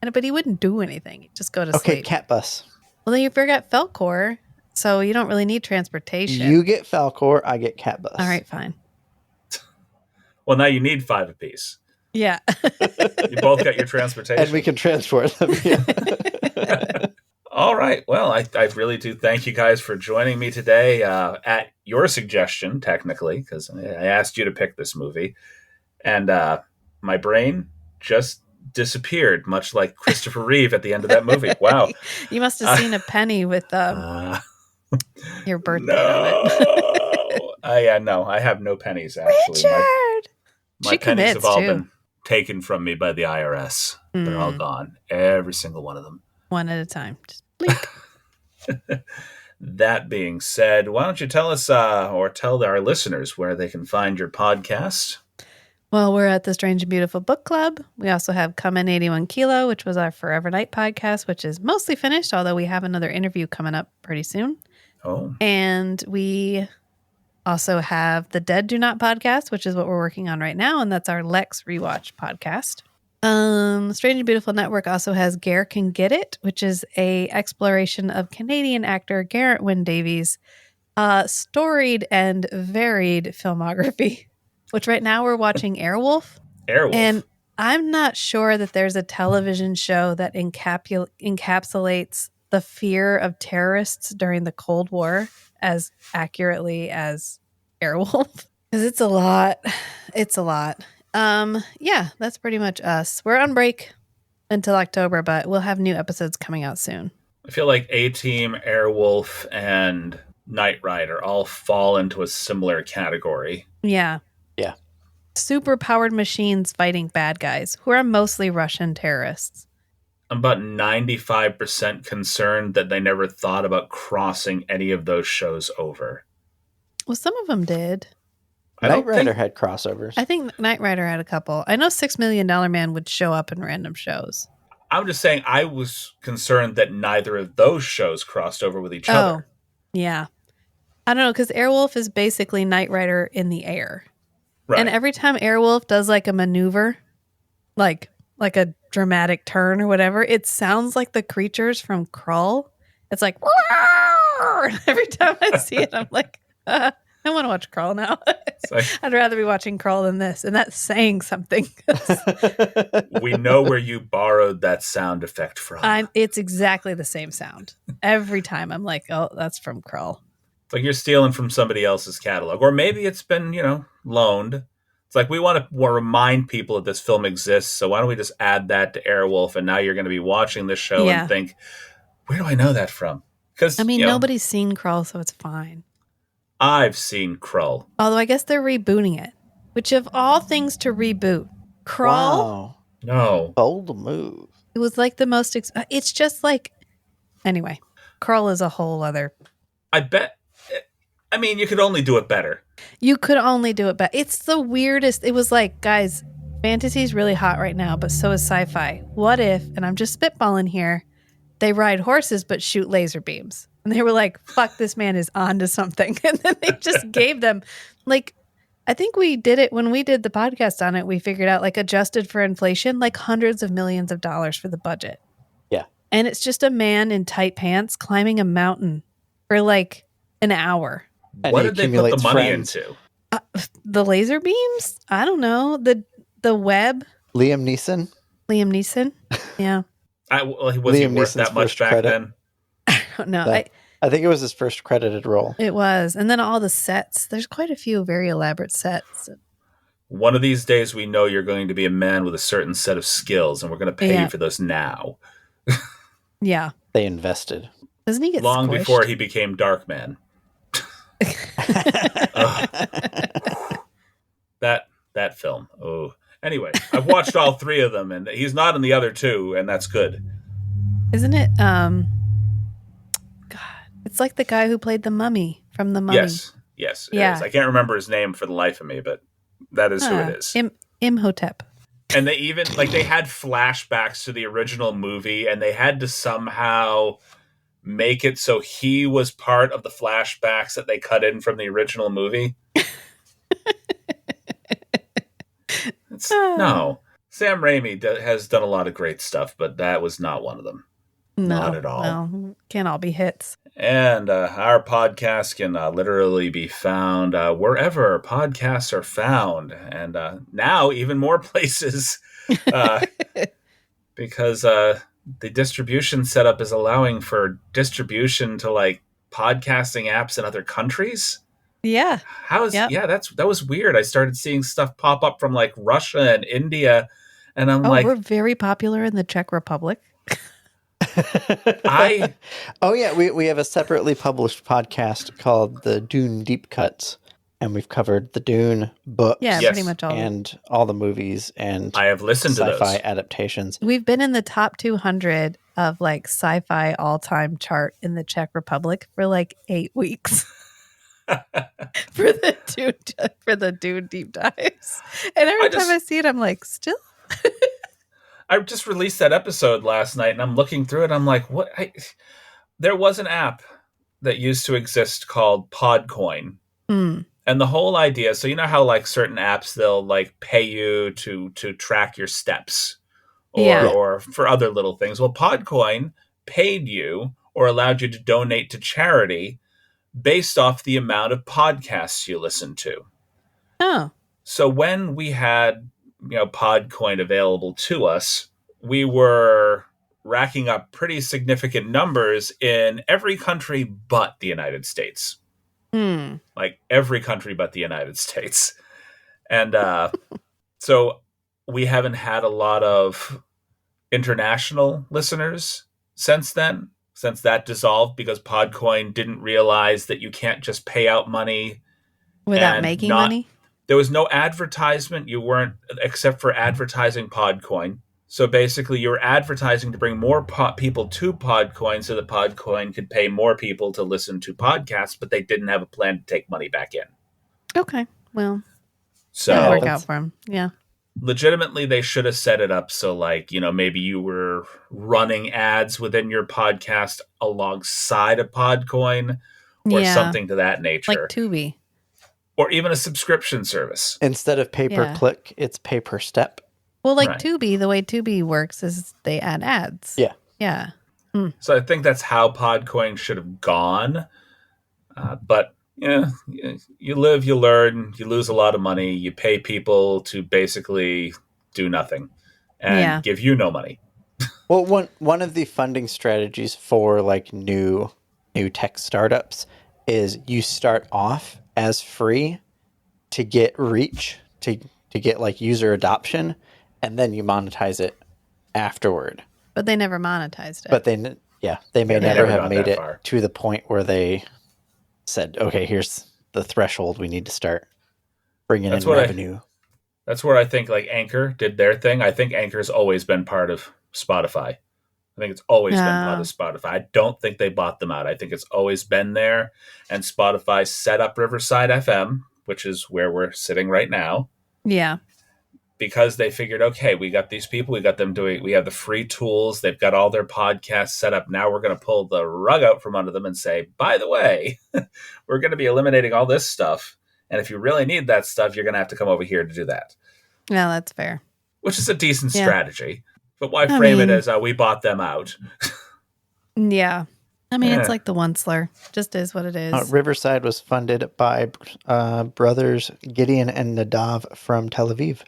S3: But he wouldn't do anything. He'd just go to sleep.
S4: Okay, Cat Bus.
S3: Well, then you forgot Falcor, so you don't really need transportation.
S4: You get Falcor, I get Cat Bus.
S3: All right, fine.
S2: Well, now you need 5 apiece.
S3: Yeah.
S2: You both got your transportation.
S4: And we can transport them. Yeah.
S2: All right. Well, I really do thank you guys for joining me today at your suggestion, technically, because I asked you to pick this movie. And my brain just disappeared, much like Christopher Reeve at the end of that movie. Wow.
S3: You must have seen a penny with your birthday on it.
S2: No, I have no pennies, actually.
S3: Richard!
S2: My pennies have all been taken from me by the IRS. They're all gone. Every single one of them.
S3: One at a time. Just blink.
S2: That being said, why don't you tell us or tell our listeners where they can find your podcast?
S3: Well, we're at the Strange and Beautiful Book Club. We also have Come In 81 Kilo, which was our Forever Night podcast, which is mostly finished, although we have another interview coming up pretty soon.
S2: Oh.
S3: And we also have the Dead Do Not podcast, which is what we're working on right now, and that's our Lex Rewatch podcast. Strange and Beautiful Network also has Gare Can Get It, which is a exploration of Canadian actor Garrett Wynne Davies' storied and varied filmography. Which right now we're watching Airwolf.
S2: Airwolf.
S3: And I'm not sure that there's a television show that encapsulates the fear of terrorists during the Cold War as accurately as Airwolf. Because it's a lot. It's a lot. Yeah, that's pretty much us. We're on break until October, but we'll have new episodes coming out soon.
S2: I feel like A-Team, Airwolf, and Knight Rider all fall into a similar category.
S3: Yeah.
S4: Yeah.
S3: Super powered machines fighting bad guys who are mostly Russian terrorists.
S2: I'm about 95% concerned that they never thought about crossing any of those shows over.
S3: Well, some of them did.
S4: Knight Rider had crossovers.
S3: I think Knight Rider had a couple. I know $6 Million Man would show up in random shows.
S2: I'm just saying I was concerned that neither of those shows crossed over with each other.
S3: Yeah. I don't know, because Airwolf is basically Knight Rider in the air.
S2: Right.
S3: And every time Airwolf does like a maneuver, like a dramatic turn or whatever, it sounds like the creatures from Krull. It's like, and every time I see it, I'm like, I want to watch Krull now. I'd rather be watching Krull than this. And that's saying something.
S2: We know where you borrowed that sound effect from.
S3: It's exactly the same sound. Every time I'm like, oh, that's from Krull.
S2: It's like you're stealing from somebody else's catalog. Or maybe it's been, loaned. It's like we want to remind people that this film exists, so why don't we just add that to Airwolf, and now you're going to be watching this show and think, where do I know that from? Because
S3: nobody's seen Krull, so it's fine.
S2: I've seen Krull.
S3: Although I guess they're rebooting it, which of all things to reboot, Krull?
S4: Wow.
S2: No.
S4: Bold move.
S3: It was like the most... it's just like... Anyway, Krull is a whole other...
S2: I bet... I mean, you could only do it better.
S3: You could only do it better. It's the weirdest... It was like, guys, fantasy's really hot right now, but so is sci-fi. What if, and I'm just spitballing here, they ride horses but shoot laser beams? And they were like, fuck, this man is onto something. And then they just gave them... Like, I think we did it when we did the podcast on it. We figured out, like, adjusted for inflation, like hundreds of millions of dollars for the budget.
S4: Yeah.
S3: And it's just a man in tight pants climbing a mountain for like an hour.
S4: And
S2: what did they put the money
S4: friends.
S2: into?
S3: The laser beams? I don't know. The web?
S4: Liam Neeson?
S3: Yeah.
S2: Was he worth that much back then?
S3: I don't know.
S4: I think it was his first credited role.
S3: It was. And then all the sets. There's quite a few very elaborate sets.
S2: One of these days, we know you're going to be a man with a certain set of skills, and we're going to pay you for those now.
S3: Yeah.
S4: They invested.
S3: Doesn't he get
S2: long
S3: squished?
S2: before he became Darkman? That film. Oh. Anyway, I've watched all three of them, and he's not in the other two, and that's good.
S3: Isn't it? God, it's like the guy who played the mummy from the Mummy.
S2: Yes, it is. I can't remember his name for the life of me, but that is who it is.
S3: Imhotep.
S2: And they even they had flashbacks to the original movie, and they had to somehow make it so he was part of the flashbacks that they cut in from the original movie. No. Sam Raimi has done a lot of great stuff, but that was not one of them.
S3: No,
S2: not at all.
S3: No, can't all be hits.
S2: And our podcast can literally be found wherever podcasts are found. And now even more places because the distribution setup is allowing for distribution to podcasting apps in other countries.
S3: Yeah.
S2: That was weird. I started seeing stuff pop up from Russia and India, and I'm
S3: we're very popular in the Czech Republic.
S4: We have a separately published podcast called the Dune Deep Cuts, and we've covered the Dune books,
S3: pretty much all,
S4: and all the movies, and
S2: I have listened to
S4: sci-fi
S2: those
S4: adaptations.
S3: We've been in the top 200 of sci-fi all-time chart in the Czech Republic for 8 weeks. for the Dune deep dives, and every time I see it, I'm like, still.
S2: I just released that episode last night, and I'm looking through it. I'm like, what? There was an app that used to exist called Podcoin, and the whole idea. So you know how certain apps they'll pay you to track your steps, or for other little things. Well, Podcoin paid you or allowed you to donate to charity based off the amount of podcasts you listen to.
S3: Oh.
S2: So when we had Podcoin available to us, we were racking up pretty significant numbers in every country but the United States. Like every country but the United States. And so we haven't had a lot of international listeners since that dissolved, because Podcoin didn't realize that you can't just pay out money
S3: without
S2: and
S3: making money.
S2: There was no advertisement. You weren't, except for advertising Podcoin. So basically, you were advertising to bring more people to Podcoin so that Podcoin could pay more people to listen to podcasts, but they didn't have a plan to take money back in.
S3: Okay, well,
S2: so
S3: that'll work out for them. Yeah.
S2: Legitimately, they should have set it up so, like, maybe you were running ads within your podcast alongside a Podcoin or something to that nature.
S3: Like Tubi.
S2: Or even a subscription service.
S4: Instead of pay-per-click, it's pay-per-step.
S3: Well, like Tubi, the way Tubi works is they add ads.
S4: Yeah.
S3: Yeah.
S2: So I think that's how Podcoin should have gone. But you live, you learn, you lose a lot of money, you pay people to basically do nothing and give you no money.
S4: Well, one of the funding strategies for like new tech startups is you start off as free to get reach, to get like user adoption, and then you monetize it afterward.
S3: But they never monetized it.
S4: But they may never have made it to the point where they said, okay, here's the threshold, we need to start bringing in revenue.
S2: That's where I think like Anchor did their thing. I think Anchor's always been part of Spotify. I think it's always been part of Spotify. I don't think they bought them out. I think it's always been there. And Spotify set up Riverside FM, which is where we're sitting right now.
S3: Yeah.
S2: Because they figured, okay, we got these people, we have the free tools, they've got all their podcasts set up. Now we're going to pull the rug out from under them and say, by the way, we're going to be eliminating all this stuff. And if you really need that stuff, you're going to have to come over here to do that.
S3: Yeah, that's fair.
S2: Which is a decent strategy. But why frame it as we bought them out?
S3: Yeah. I mean, it's like the Onceler. Just is what it is.
S4: Riverside was funded by brothers Gideon and Nadav from Tel Aviv.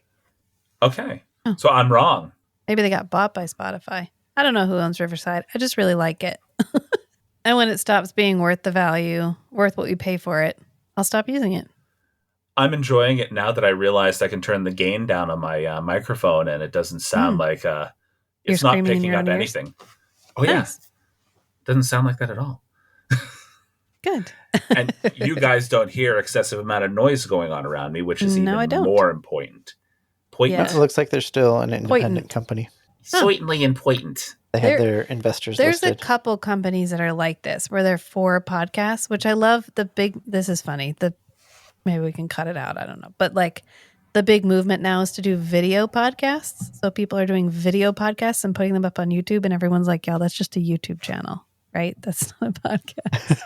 S2: Okay. So I'm wrong.
S3: Maybe they got bought by Spotify. I don't know who owns Riverside. I just really like it. And when it stops being worth the value, worth what we pay for it, I'll stop using it.
S2: I'm enjoying it now that I realized I can turn the gain down on my microphone and it doesn't sound like it's not picking up anything. Oh, yeah. Doesn't sound like that at all.
S3: Good.
S2: And you guys don't hear excessive amount of noise going on around me, which is even more important.
S3: Yeah.
S4: It looks like they're still an independent company.
S2: Certainly important.
S4: They have their investors listed.
S3: There's a couple companies that are like this, where they're for podcasts, which I love. This is funny. Maybe we can cut it out. I don't know. But like the big movement now is to do video podcasts. So people are doing video podcasts and putting them up on YouTube, and everyone's like, "Y'all, that's just a YouTube channel, right? That's not a podcast.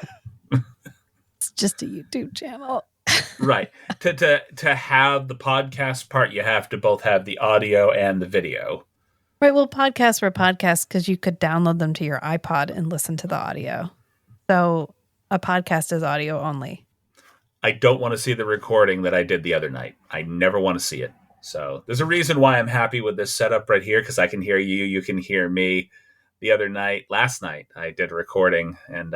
S3: It's just a YouTube channel."
S2: Right. To have the podcast part, you have to both have the audio and the video.
S3: Right. Well, podcasts were podcasts because you could download them to your iPod and listen to the audio. So a podcast is audio only.
S2: I don't want to see the recording that I did the other night. I never want to see it. So there's a reason why I'm happy with this setup right here, because I can hear you. You can hear me. Last night, I did a recording, and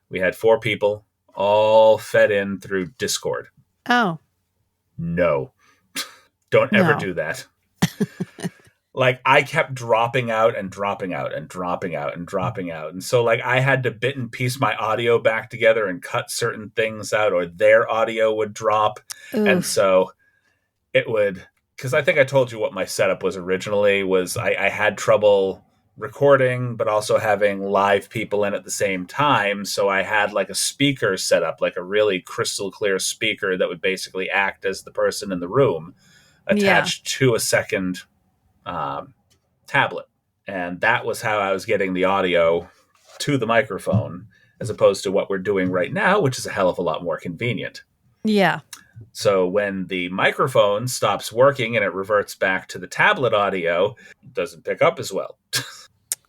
S2: we had 4 people all fed in through Discord.
S3: Oh.
S2: No. Don't ever do that. Like, I kept dropping out and dropping out and dropping out and dropping out. And so, like, I had to bit and piece my audio back together and cut certain things out, or their audio would drop. Oof. And so it would, because I think I told you what my setup was originally, was I had trouble recording, but also having live people in at the same time. So I had like a speaker set up, like a really crystal clear speaker that would basically act as the person in the room, attached to a second tablet. And that was how I was getting the audio to the microphone, as opposed to what we're doing right now, which is a hell of a lot more convenient.
S3: Yeah.
S2: So when the microphone stops working and it reverts back to the tablet audio, it doesn't pick up as well.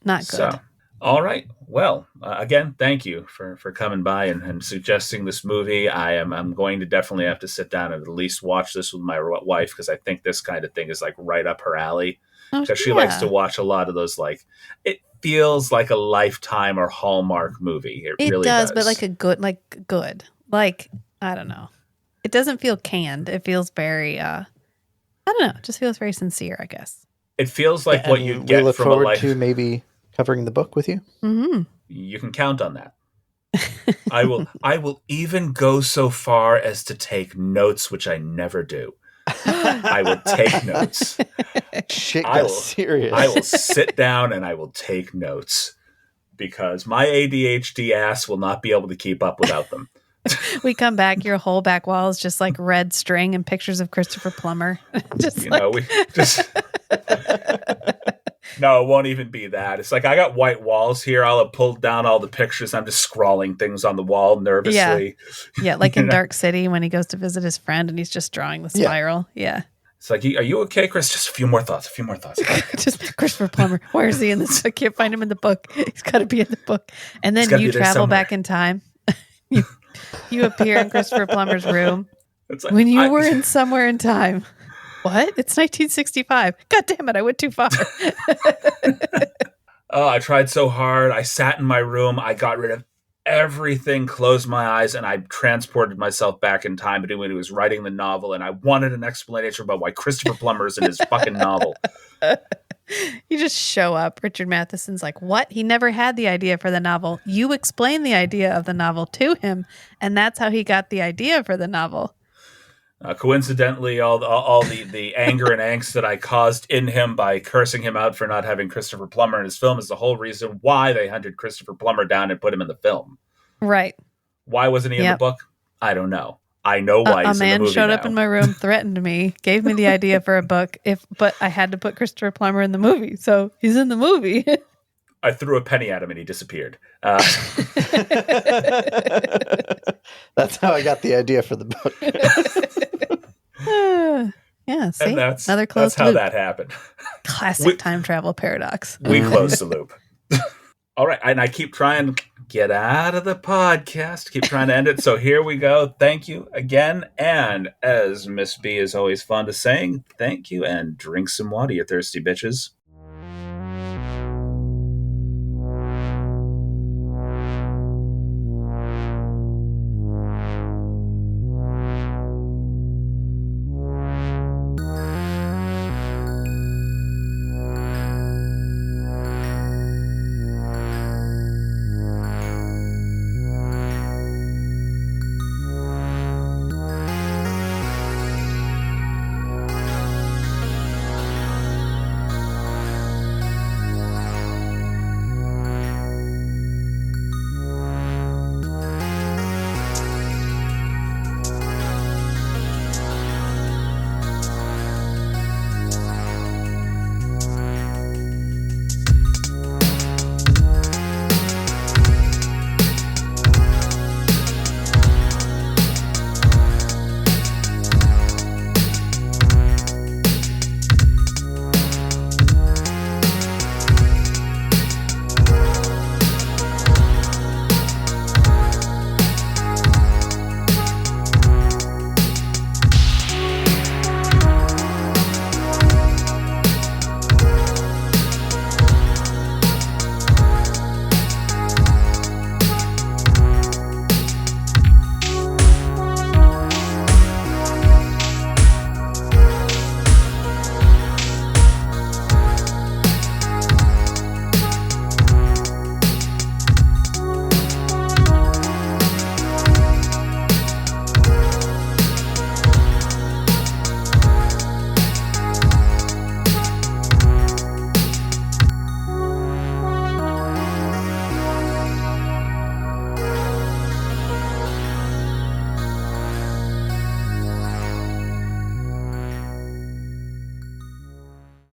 S3: Not good. So
S2: All right. Well, again, thank you for coming by and suggesting this movie. I'm going to definitely have to sit down and at least watch this with my wife because I think this kind of thing is like right up her alley
S3: Oh,
S2: because she likes to watch a lot of those. Like it feels like a Lifetime or Hallmark movie. It really
S3: does, but like a good, like I don't know. It doesn't feel canned. It feels very, I don't know. It just feels very sincere, I guess.
S2: It feels like what you get
S4: we look
S2: from
S4: forward
S2: a life.
S4: to maybe covering the book with you.
S3: Mm-hmm.
S2: You can count on that. I will even go so far as to take notes, which I never do. I will take notes.
S4: Shit got serious.
S2: I will sit down and I will take notes because my ADHD ass will not be able to keep up without them.
S3: We come back, your whole back wall is just like red string and pictures of Christopher Plummer.
S2: No, it won't even be that. It's like I got white walls here. I'll have pulled down all the pictures. I'm just scrawling things on the wall nervously.
S3: Yeah, like in Dark City when he goes to visit his friend and he's just drawing the spiral. Yeah.
S2: It's like, are you okay, Chris? Just a few more thoughts.
S3: Just Christopher Plummer. Where is he in this? I can't find him in the book. He's got to be in the book. And then you travel back in time. You appear in Christopher Plummer's room.
S2: It's like,
S3: when you were in somewhere in time. What? It's 1965. God damn it, I went too far.
S2: Oh, I tried so hard. I sat in my room. I got rid of everything, closed my eyes, and I transported myself back in time to when he was writing the novel, and I wanted an explanation about why Christopher Plummer is in his fucking novel.
S3: You just show up. Richard Matheson's like, what? He never had the idea for the novel. You explain the idea of the novel to him, and that's how he got the idea for the novel.
S2: Coincidentally, all the anger and angst that I caused in him by cursing him out for not having Christopher Plummer in his film is the whole reason why they hunted Christopher Plummer down and put him in the film.
S3: Right.
S2: Why wasn't he in the book? I don't know. I know why he's in the movie. A man
S3: showed up in my room, threatened me, gave me the idea for a book, but I had to put Christopher Plummer in the movie, so he's in the movie.
S2: I threw a penny at him and he disappeared.
S4: That's how I got the idea for the book.
S3: Yeah, see?
S2: And that's
S3: another closed
S2: how
S3: loop.
S2: that happened.
S3: Classic time travel paradox.
S2: We closed the loop. All right, and I keep trying to get out of the podcast, keep trying to end it. So here we go. Thank you again. And as Miss B is always fond of saying, thank you and drink some water, you thirsty bitches.